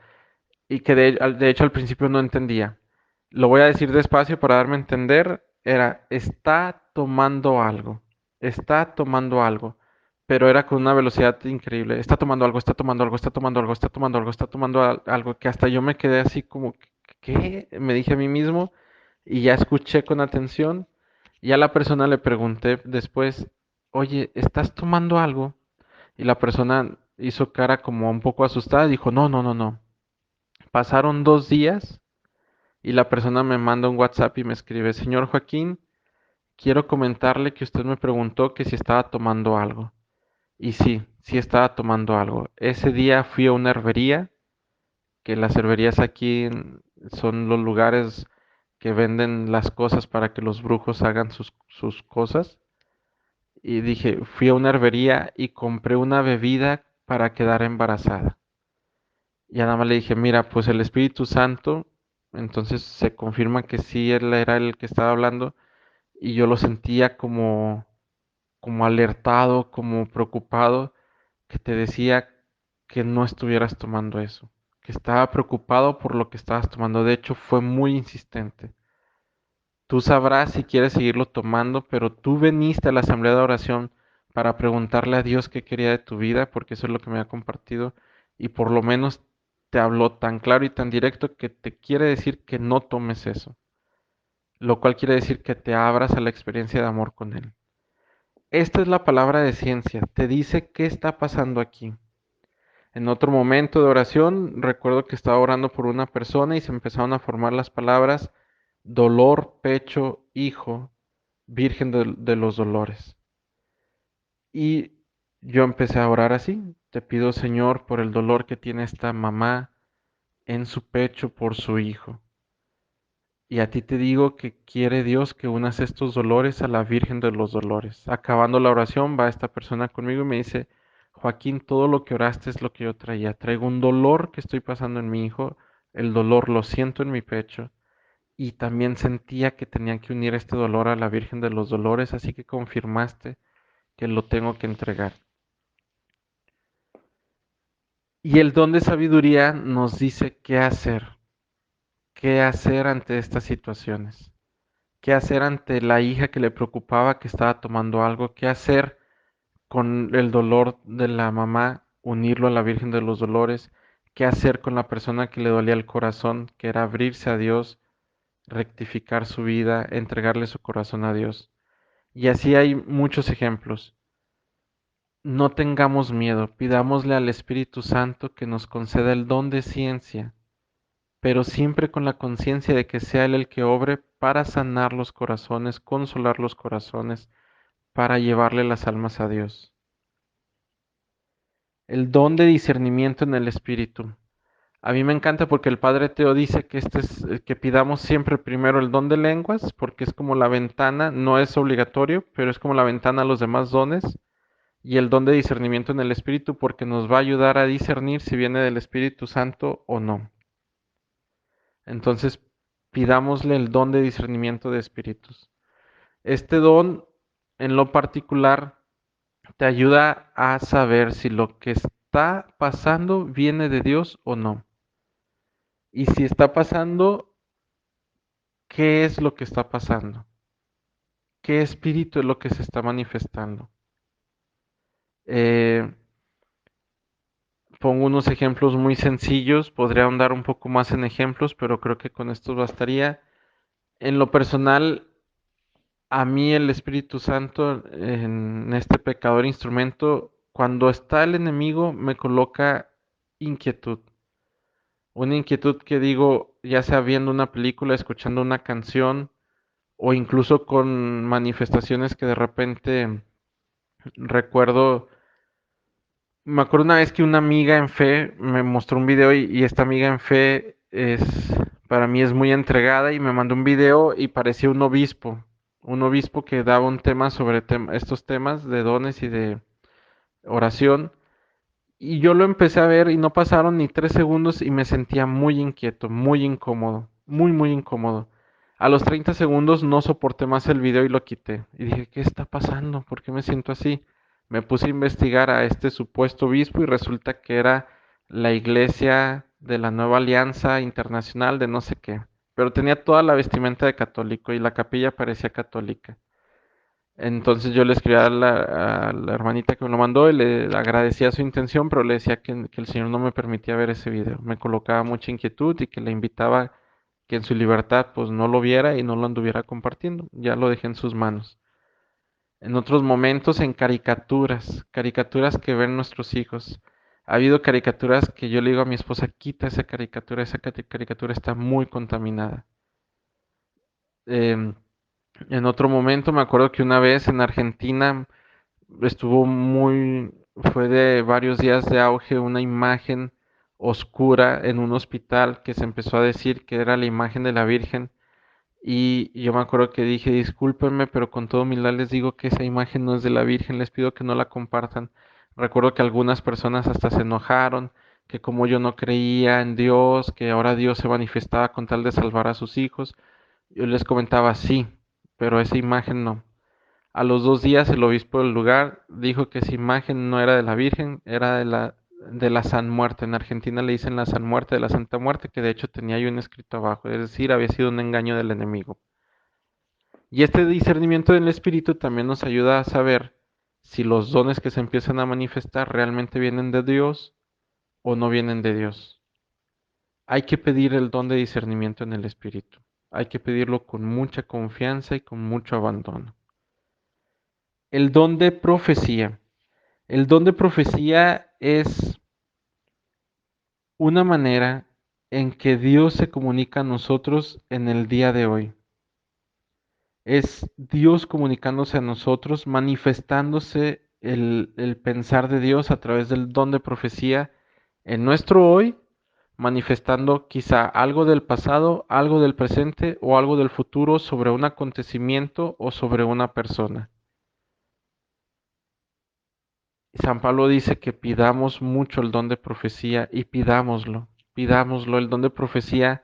y que de hecho al principio no entendía. Lo voy a decir despacio para darme a entender. Era, está tomando algo, está tomando algo, pero era con una velocidad increíble. Está tomando algo, está tomando algo, está tomando algo, está tomando algo, está tomando algo, que hasta yo me quedé así como, ¿qué? Me dije a mí mismo y ya escuché con atención. Y a la persona le pregunté después, oye, ¿estás tomando algo? Y la persona hizo cara como un poco asustada y dijo, no, no, no, no. Pasaron 2 días y la persona me manda un WhatsApp y me escribe, señor Joaquín, quiero comentarle que usted me preguntó que si estaba tomando algo. Y sí, sí estaba tomando algo. Ese día fui a una herbería, que las herberías aquí son los lugares que venden las cosas para que los brujos hagan sus cosas. Y dije, fui a una herbería y compré una bebida para quedar embarazada. Y ya nada más le dije, mira, pues el Espíritu Santo, entonces se confirma que sí, él era el que estaba hablando y yo lo sentía como alertado, como preocupado, que te decía que no estuvieras tomando eso, que estaba preocupado por lo que estabas tomando. De hecho, fue muy insistente. Tú sabrás si quieres seguirlo tomando, pero tú veniste a la asamblea de oración para preguntarle a Dios qué quería de tu vida, porque eso es lo que me ha compartido, y por lo menos te habló tan claro y tan directo que te quiere decir que no tomes eso, lo cual quiere decir que te abras a la experiencia de amor con Él. Esta es la palabra de ciencia, te dice qué está pasando aquí. En otro momento de oración, recuerdo que estaba orando por una persona y se empezaron a formar las palabras dolor, pecho, hijo, Virgen de los Dolores. Y yo empecé a orar así. Te pido, Señor, por el dolor que tiene esta mamá en su pecho por su hijo. Y a ti te digo que quiere Dios que unas estos dolores a la Virgen de los Dolores. Acabando la oración, va esta persona conmigo y me dice, Joaquín, todo lo que oraste es lo que yo traía. Traigo un dolor que estoy pasando en mi hijo. El dolor lo siento en mi pecho. Y también sentía que tenía que unir este dolor a la Virgen de los Dolores, así que confirmaste que lo tengo que entregar. Y el don de sabiduría nos dice qué hacer ante estas situaciones, qué hacer ante la hija que le preocupaba que estaba tomando algo, qué hacer con el dolor de la mamá, unirlo a la Virgen de los Dolores, qué hacer con la persona que le dolía el corazón, que era abrirse a Dios, rectificar su vida, entregarle su corazón a Dios. Y así hay muchos ejemplos. No tengamos miedo, pidámosle al Espíritu Santo que nos conceda el don de ciencia, pero siempre con la conciencia de que sea Él el que obre para sanar los corazones, consolar los corazones, para llevarle las almas a Dios. El don de discernimiento en el Espíritu. A mí me encanta porque el Padre Teo dice que que pidamos siempre primero el don de lenguas, porque es como la ventana, no es obligatorio, pero es como la ventana a los demás dones, y el don de discernimiento en el Espíritu, porque nos va a ayudar a discernir si viene del Espíritu Santo o no. Entonces, pidámosle el don de discernimiento de espíritus. Este don, en lo particular, te ayuda a saber si lo que está pasando viene de Dios o no. Y si está pasando, ¿qué es lo que está pasando? ¿Qué espíritu es lo que se está manifestando? Eh, Pongo unos ejemplos muy sencillos, podría ahondar un poco más en ejemplos, pero creo que con esto bastaría. En lo personal, a mí el Espíritu Santo en este pecador instrumento, cuando está el enemigo, me coloca inquietud. Una inquietud que digo, ya sea viendo una película, escuchando una canción o incluso con manifestaciones que de repente recuerdo. Me acuerdo una vez que una amiga en fe me mostró un video y esta amiga en fe para mí es muy entregada y me mandó un video y parecía un obispo que daba un tema sobre estos temas de dones y de oración. Y yo lo empecé a ver y no pasaron ni 3 segundos y me sentía muy inquieto, muy incómodo, muy incómodo. A los 30 segundos no soporté más el video y lo quité. Y dije, ¿qué está pasando? ¿Por qué me siento así? Me puse a investigar a este supuesto obispo y resulta que era la iglesia de la Nueva Alianza Internacional de no sé qué. Pero tenía toda la vestimenta de católico y la capilla parecía católica. Entonces yo le escribí a la hermanita que me lo mandó y le agradecía su intención, pero le decía que el Señor no me permitía ver ese video. Me colocaba mucha inquietud y que le invitaba que en su libertad pues no lo viera y no lo anduviera compartiendo. Ya lo dejé en sus manos. En otros momentos en caricaturas que ven nuestros hijos. Ha habido caricaturas que yo le digo a mi esposa, quita esa caricatura está muy contaminada. Em, en otro momento me acuerdo que una vez en Argentina estuvo fue de varios días de auge una imagen oscura en un hospital que se empezó a decir que era la imagen de la Virgen y yo me acuerdo que dije, discúlpenme, pero con toda humildad les digo que esa imagen no es de la Virgen, les pido que no la compartan. Recuerdo que algunas personas hasta se enojaron, que como yo no creía en Dios, que ahora Dios se manifestaba con tal de salvar a sus hijos. Yo les comentaba, sí, pero esa imagen no. A los 2 días el obispo del lugar dijo que esa imagen no era de la Virgen, era de la San Muerte. En Argentina le dicen la San Muerte de la Santa Muerte, que de hecho tenía ahí un escrito abajo, es decir, había sido un engaño del enemigo. Y este discernimiento del espíritu también nos ayuda a saber si los dones que se empiezan a manifestar realmente vienen de Dios o no vienen de Dios. Hay que pedir el don de discernimiento en el espíritu. Hay que pedirlo con mucha confianza y con mucho abandono. El don de profecía. El don de profecía es una manera en que Dios se comunica a nosotros en el día de hoy. Es Dios comunicándose a nosotros, manifestándose el pensar de Dios a través del don de profecía en nuestro hoy, manifestando quizá algo del pasado, algo del presente o algo del futuro sobre un acontecimiento o sobre una persona. San Pablo dice que pidamos mucho el don de profecía y pidámoslo, pidámoslo. El don de profecía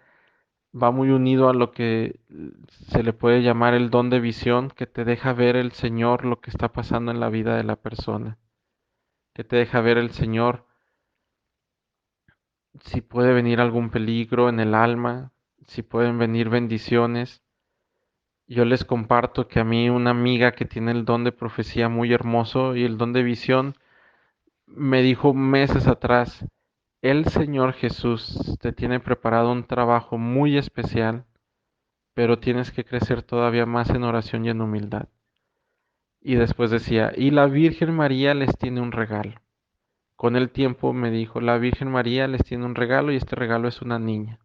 va muy unido a lo que se le puede llamar el don de visión, que te deja ver el Señor lo que está pasando en la vida de la persona, que te deja ver el Señor si puede venir algún peligro en el alma, si pueden venir bendiciones. Yo les comparto que a mí una amiga que tiene el don de profecía muy hermoso y el don de visión me dijo meses atrás, el Señor Jesús te tiene preparado un trabajo muy especial, pero tienes que crecer todavía más en oración y en humildad. Y después decía, y la Virgen María les tiene un regalo. Con el tiempo me dijo, la Virgen María les tiene un regalo y este regalo es una niña.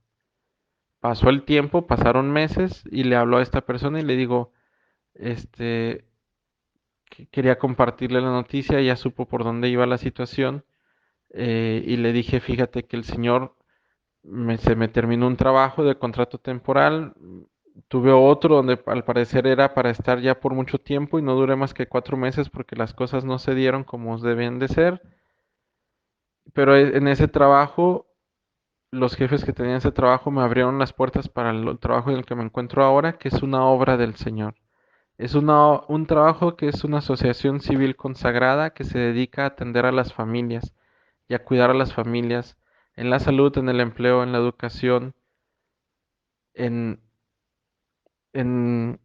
Pasó el tiempo, pasaron meses y le habló a esta persona y le digo, este, quería compartirle la noticia, ya supo por dónde iba la situación y le dije, fíjate que el Señor se me terminó un trabajo de contrato temporal, tuve otro donde al parecer era para estar ya por mucho tiempo y no duré más que 4 meses porque las cosas no se dieron como debían de ser, pero en ese trabajo, los jefes que tenían ese trabajo me abrieron las puertas para el trabajo en el que me encuentro ahora, que es una obra del Señor. Es un trabajo que es una asociación civil consagrada que se dedica a atender a las familias y a cuidar a las familias en la salud, en el empleo, en la educación, en, en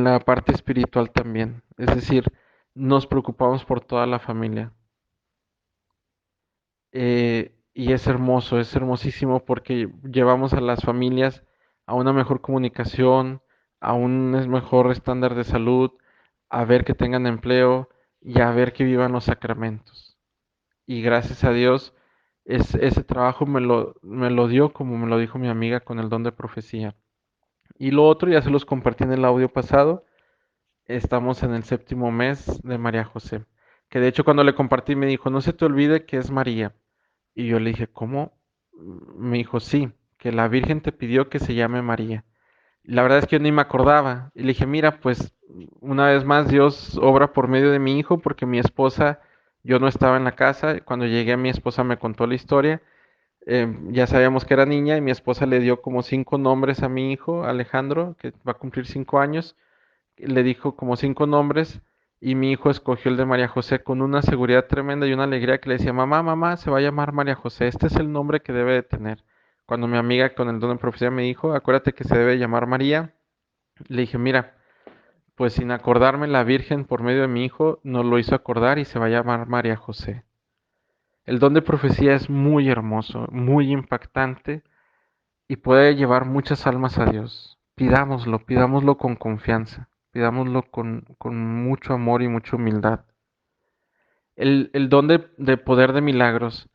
la parte espiritual también. Es decir, nos preocupamos por toda la familia. Y es hermosísimo porque llevamos a las familias a una mejor comunicación, a un mejor estándar de salud, a ver que tengan empleo y a ver que vivan los sacramentos. Y gracias a Dios, ese trabajo me lo dio como me lo dijo mi amiga con el don de profecía. Y lo otro, ya se los compartí en el audio pasado, estamos en el 7.º mes de María José, que de hecho cuando le compartí me dijo, no se te olvide que es María. Y yo le dije, ¿cómo? Me dijo, sí, que la Virgen te pidió que se llame María. La verdad es que yo ni me acordaba. Y le dije, mira, pues una vez más Dios obra por medio de mi hijo porque mi esposa, yo no estaba en la casa. Cuando llegué mi esposa me contó la historia. Ya sabíamos que era niña y mi esposa le dio como 5 nombres a mi hijo, Alejandro, que va a cumplir 5 años. Le dijo como 5 nombres y mi hijo escogió el de María José con una seguridad tremenda y una alegría que le decía, mamá, mamá, se va a llamar María José, este es el nombre que debe de tener. Cuando mi amiga con el don de profecía me dijo, acuérdate que se debe llamar María, le dije, mira, pues sin acordarme, la Virgen por medio de mi hijo nos lo hizo acordar y se va a llamar María José. El don de profecía es muy hermoso, muy impactante y puede llevar muchas almas a Dios. Pidámoslo, pidámoslo con confianza, pidámoslo con mucho amor y mucha humildad. El don de poder de milagros.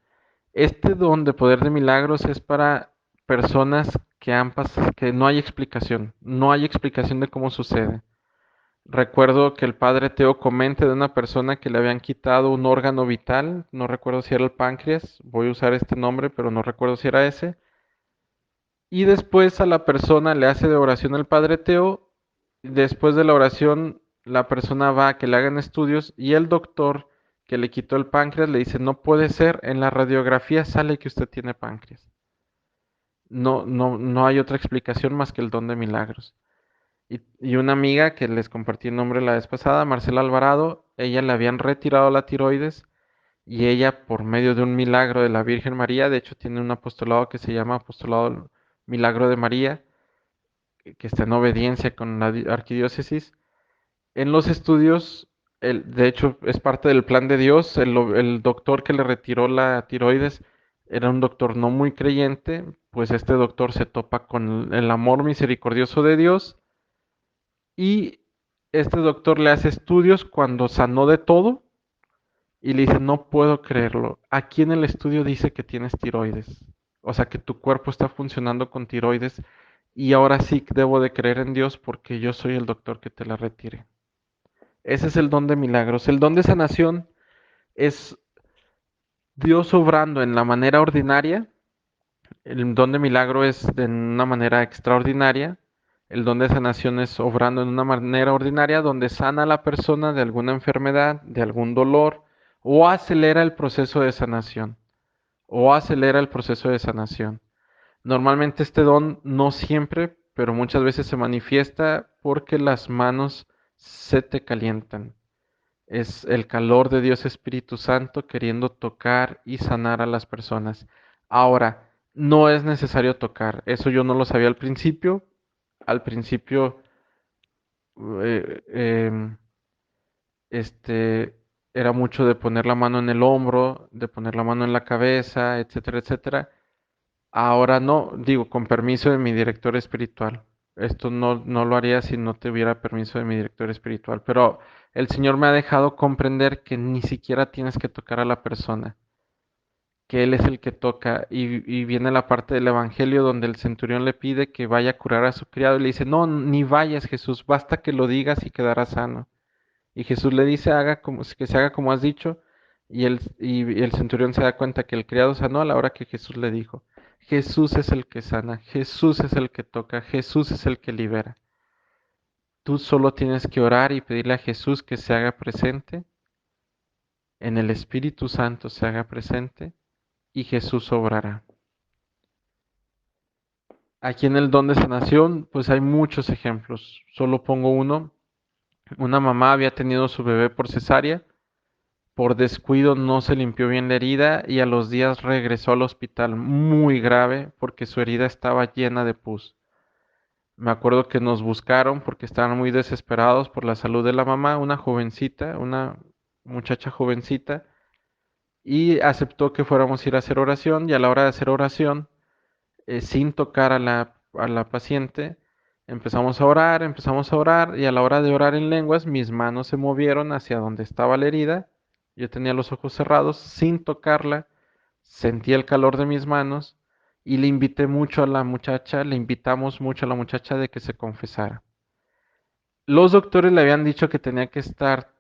Este don de poder de milagros es para personas que han pasado, que no hay explicación, no hay explicación de cómo sucede. Recuerdo que el padre Teo comenta de una persona que le habían quitado un órgano vital, no recuerdo si era el páncreas, voy a usar este nombre, pero no recuerdo si era ese. Y después a la persona le hace de oración al padre Teo. Después de la oración, la persona va a que le hagan estudios y el doctor que le quitó el páncreas, le dice, no puede ser, en la radiografía sale que usted tiene páncreas. No, no, no hay otra explicación más que el don de milagros. Y una amiga que les compartí el nombre la vez pasada, Marcela Alvarado, ella le habían retirado la tiroides y ella por medio de un milagro de la Virgen María, de hecho tiene un apostolado que se llama Apostolado Milagro de María, que está en obediencia con la arquidiócesis. En los estudios, de hecho es parte del plan de Dios, el doctor que le retiró la tiroides era un doctor no muy creyente, pues este doctor se topa con el amor misericordioso de Dios y este doctor le hace estudios cuando sanó de todo y le dice, no puedo creerlo, aquí en el estudio dice que tienes tiroides, o sea que tu cuerpo está funcionando con tiroides y ahora sí debo de creer en Dios porque yo soy el doctor que te la retire. Ese es el don de milagros. El don de sanación es Dios obrando en la manera ordinaria. El don de milagro es de una manera extraordinaria. El don de sanación es obrando en una manera ordinaria donde sana a la persona de alguna enfermedad, de algún dolor, o acelera el proceso de sanación. O acelera el proceso de sanación. Normalmente este don no siempre, pero muchas veces se manifiesta porque las manos se te calientan. Es el calor de Dios Espíritu Santo queriendo tocar y sanar a las personas. Ahora, no es necesario tocar. Eso yo no lo sabía al principio. Al principio, eh, em, este, era mucho de poner la mano en el hombro, de poner la mano en la cabeza, etcétera, etcétera. Ahora no, digo, con permiso de mi director espiritual. Esto no lo haría si no tuviera permiso de mi director espiritual. Pero el Señor me ha dejado comprender que ni siquiera tienes que tocar a la persona, que Él es el que toca. Y viene la parte del Evangelio donde el centurión le pide que vaya a curar a su criado y le dice, no, ni vayas Jesús, basta que lo digas y quedará sano. Y Jesús le dice, haga como, que se haga como has dicho, y el centurión se da cuenta que el criado sanó a la hora que Jesús le dijo. Jesús es el que sana, Jesús es el que toca, Jesús es el que libera. Tú solo tienes que orar y pedirle a Jesús que se haga presente, en el Espíritu Santo se haga presente, y Jesús obrará. Aquí en el don de sanación, pues hay muchos ejemplos. Solo pongo uno. Una mamá había tenido su bebé por cesárea. Por descuido no se limpió bien la herida y a los días regresó al hospital muy grave porque su herida estaba llena de pus. Me acuerdo que nos buscaron porque estaban muy desesperados por la salud de la mamá, una jovencita, una muchacha jovencita, y aceptó que fuéramos a ir a hacer oración y a la hora de hacer oración, sin tocar a la paciente, empezamos a orar y a la hora de orar en lenguas mis manos se movieron hacia donde estaba la herida. Yo tenía los ojos cerrados sin tocarla, sentí el calor de mis manos y le invité mucho a la muchacha, le invitamos mucho a la muchacha de que se confesara. Los doctores le habían dicho que tenía que estar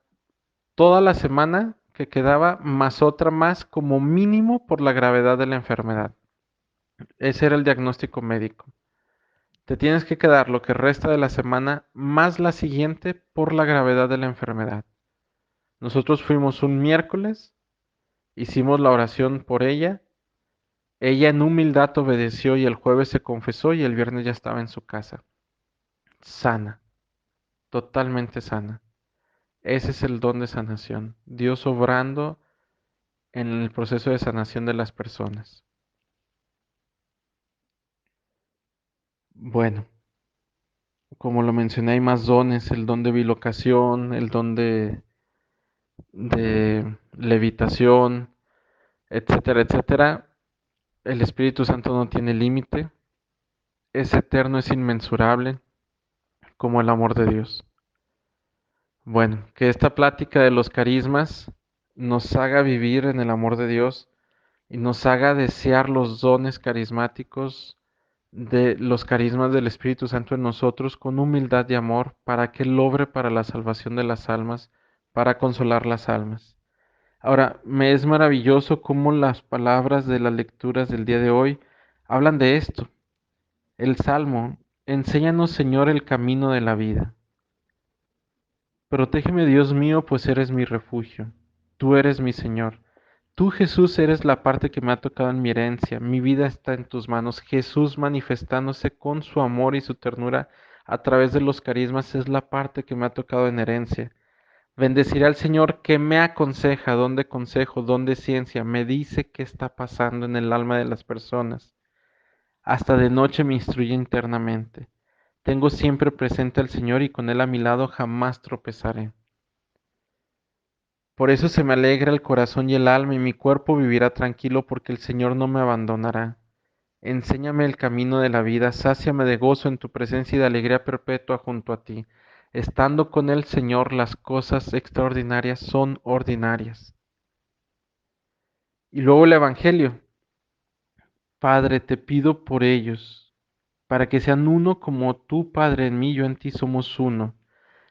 toda la semana que quedaba más otra más como mínimo por la gravedad de la enfermedad. Ese era el diagnóstico médico. Te tienes que quedar lo que resta de la semana más la siguiente por la gravedad de la enfermedad. Nosotros fuimos un miércoles, hicimos la oración por ella, ella en humildad obedeció y el jueves se confesó y el viernes ya estaba en su casa, sana, totalmente sana. Ese es el don de sanación, Dios obrando en el proceso de sanación de las personas. Bueno, como lo mencioné, hay más dones, el don de bilocación, el don de levitación, etcétera, etcétera. El Espíritu Santo no tiene límite, es eterno, es inmensurable, como el amor de Dios. Bueno, que esta plática de los carismas nos haga vivir en el amor de Dios y nos haga desear los dones carismáticos de los carismas del Espíritu Santo en nosotros con humildad y amor para que Él obre para la salvación de las almas, para consolar las almas. Ahora, me es maravilloso cómo las palabras de las lecturas del día de hoy hablan de esto. El Salmo, enséñanos Señor el camino de la vida. Protégeme Dios mío, pues eres mi refugio. Tú eres mi Señor. Tú, Jesús, eres la parte que me ha tocado en mi herencia. Mi vida está en tus manos. Jesús manifestándose con su amor y su ternura a través de los carismas es la parte que me ha tocado en herencia. Bendeciré al Señor que me aconseja, dónde consejo, dónde ciencia, me dice qué está pasando en el alma de las personas. Hasta de noche me instruye internamente. Tengo siempre presente al Señor y con Él a mi lado jamás tropezaré. Por eso se me alegra el corazón y el alma y mi cuerpo vivirá tranquilo porque el Señor no me abandonará. Enséñame el camino de la vida, sáciame de gozo en tu presencia y de alegría perpetua junto a ti. Estando con el Señor, las cosas extraordinarias son ordinarias. Y luego el Evangelio. Padre, te pido por ellos, para que sean uno como tú, Padre, en mí, yo en ti somos uno.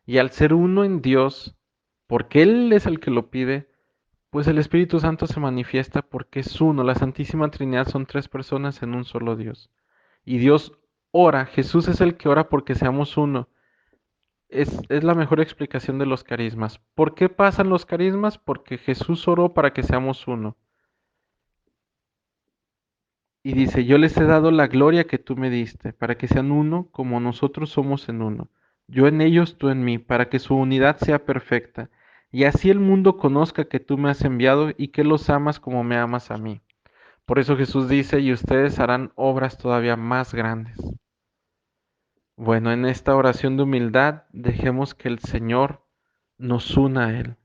Y al ser uno en Dios, porque Él es el que lo pide, pues el Espíritu Santo se manifiesta porque es uno. La Santísima Trinidad son tres personas en un solo Dios. Y Dios ora, Jesús es el que ora porque seamos uno. Es la mejor explicación de los carismas. ¿Por qué pasan los carismas? Porque Jesús oró para que seamos uno. Y dice, yo les he dado la gloria que tú me diste, para que sean uno como nosotros somos en uno. Yo en ellos, tú en mí, para que su unidad sea perfecta. Y así el mundo conozca que tú me has enviado y que los amas como me amas a mí. Por eso Jesús dice, y ustedes harán obras todavía más grandes. Bueno, en esta oración de humildad, dejemos que el Señor nos una a Él.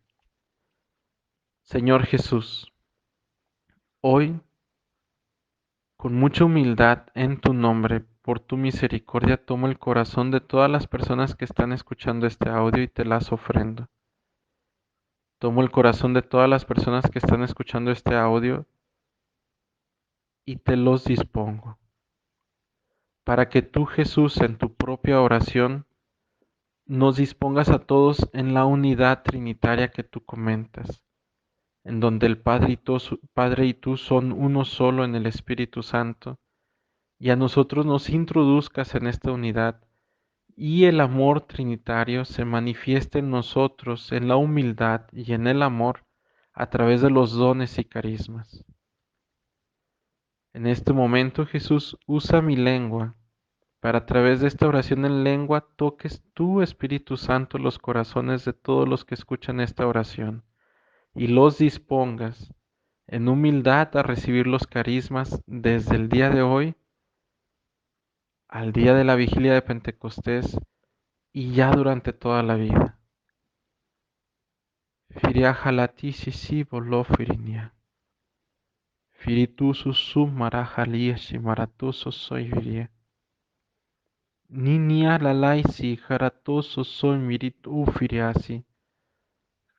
Señor Jesús, hoy, con mucha humildad en tu nombre, por tu misericordia, tomo el corazón de todas las personas que están escuchando este audio y te las ofrendo. Tomo el corazón de todas las personas que están escuchando este audio y te los dispongo, para que tú, Jesús, en tu propia oración, nos dispongas a todos en la unidad trinitaria que tú comentas, en donde el Padre y tú son uno solo en el Espíritu Santo, y a nosotros nos introduzcas en esta unidad, y el amor trinitario se manifiesta en nosotros en la humildad y en el amor a través de los dones y carismas. En este momento, Jesús, usa mi lengua para a través de esta oración en lengua toques tu Espíritu Santo los corazones de todos los que escuchan esta oración y los dispongas en humildad a recibir los carismas desde el día de hoy al día de la vigilia de Pentecostés y ya durante toda la vida. Firia halati sisi bolo firinia. Firitu susum marahalia shimaratuso soy viria. Ninia lalaisi jaratoso soy mirit ufiriasi.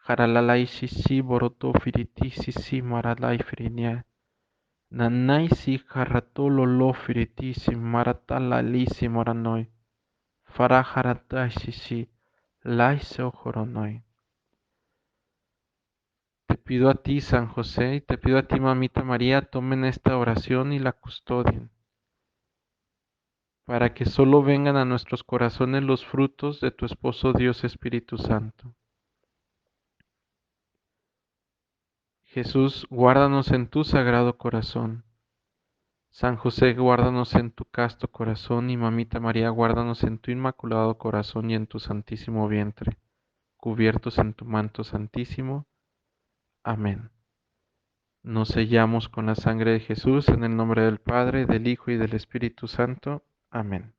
Jaralalai sisi boroto firiti sisi maralai firinia. Nanaisi jaratolo lo firitisi maratalali moranoi. Faraharatai sisi laise ojoronoi. Te pido a ti, San José, y te pido a ti, Mamita María, tomen esta oración y la custodien, para que solo vengan a nuestros corazones los frutos de tu esposo Dios Espíritu Santo. Jesús, guárdanos en tu sagrado corazón. San José, guárdanos en tu casto corazón, y Mamita María, guárdanos en tu inmaculado corazón y en tu santísimo vientre, cubiertos en tu manto santísimo. Amén. Nos sellamos con la sangre de Jesús en el nombre del Padre, del Hijo y del Espíritu Santo. Amén.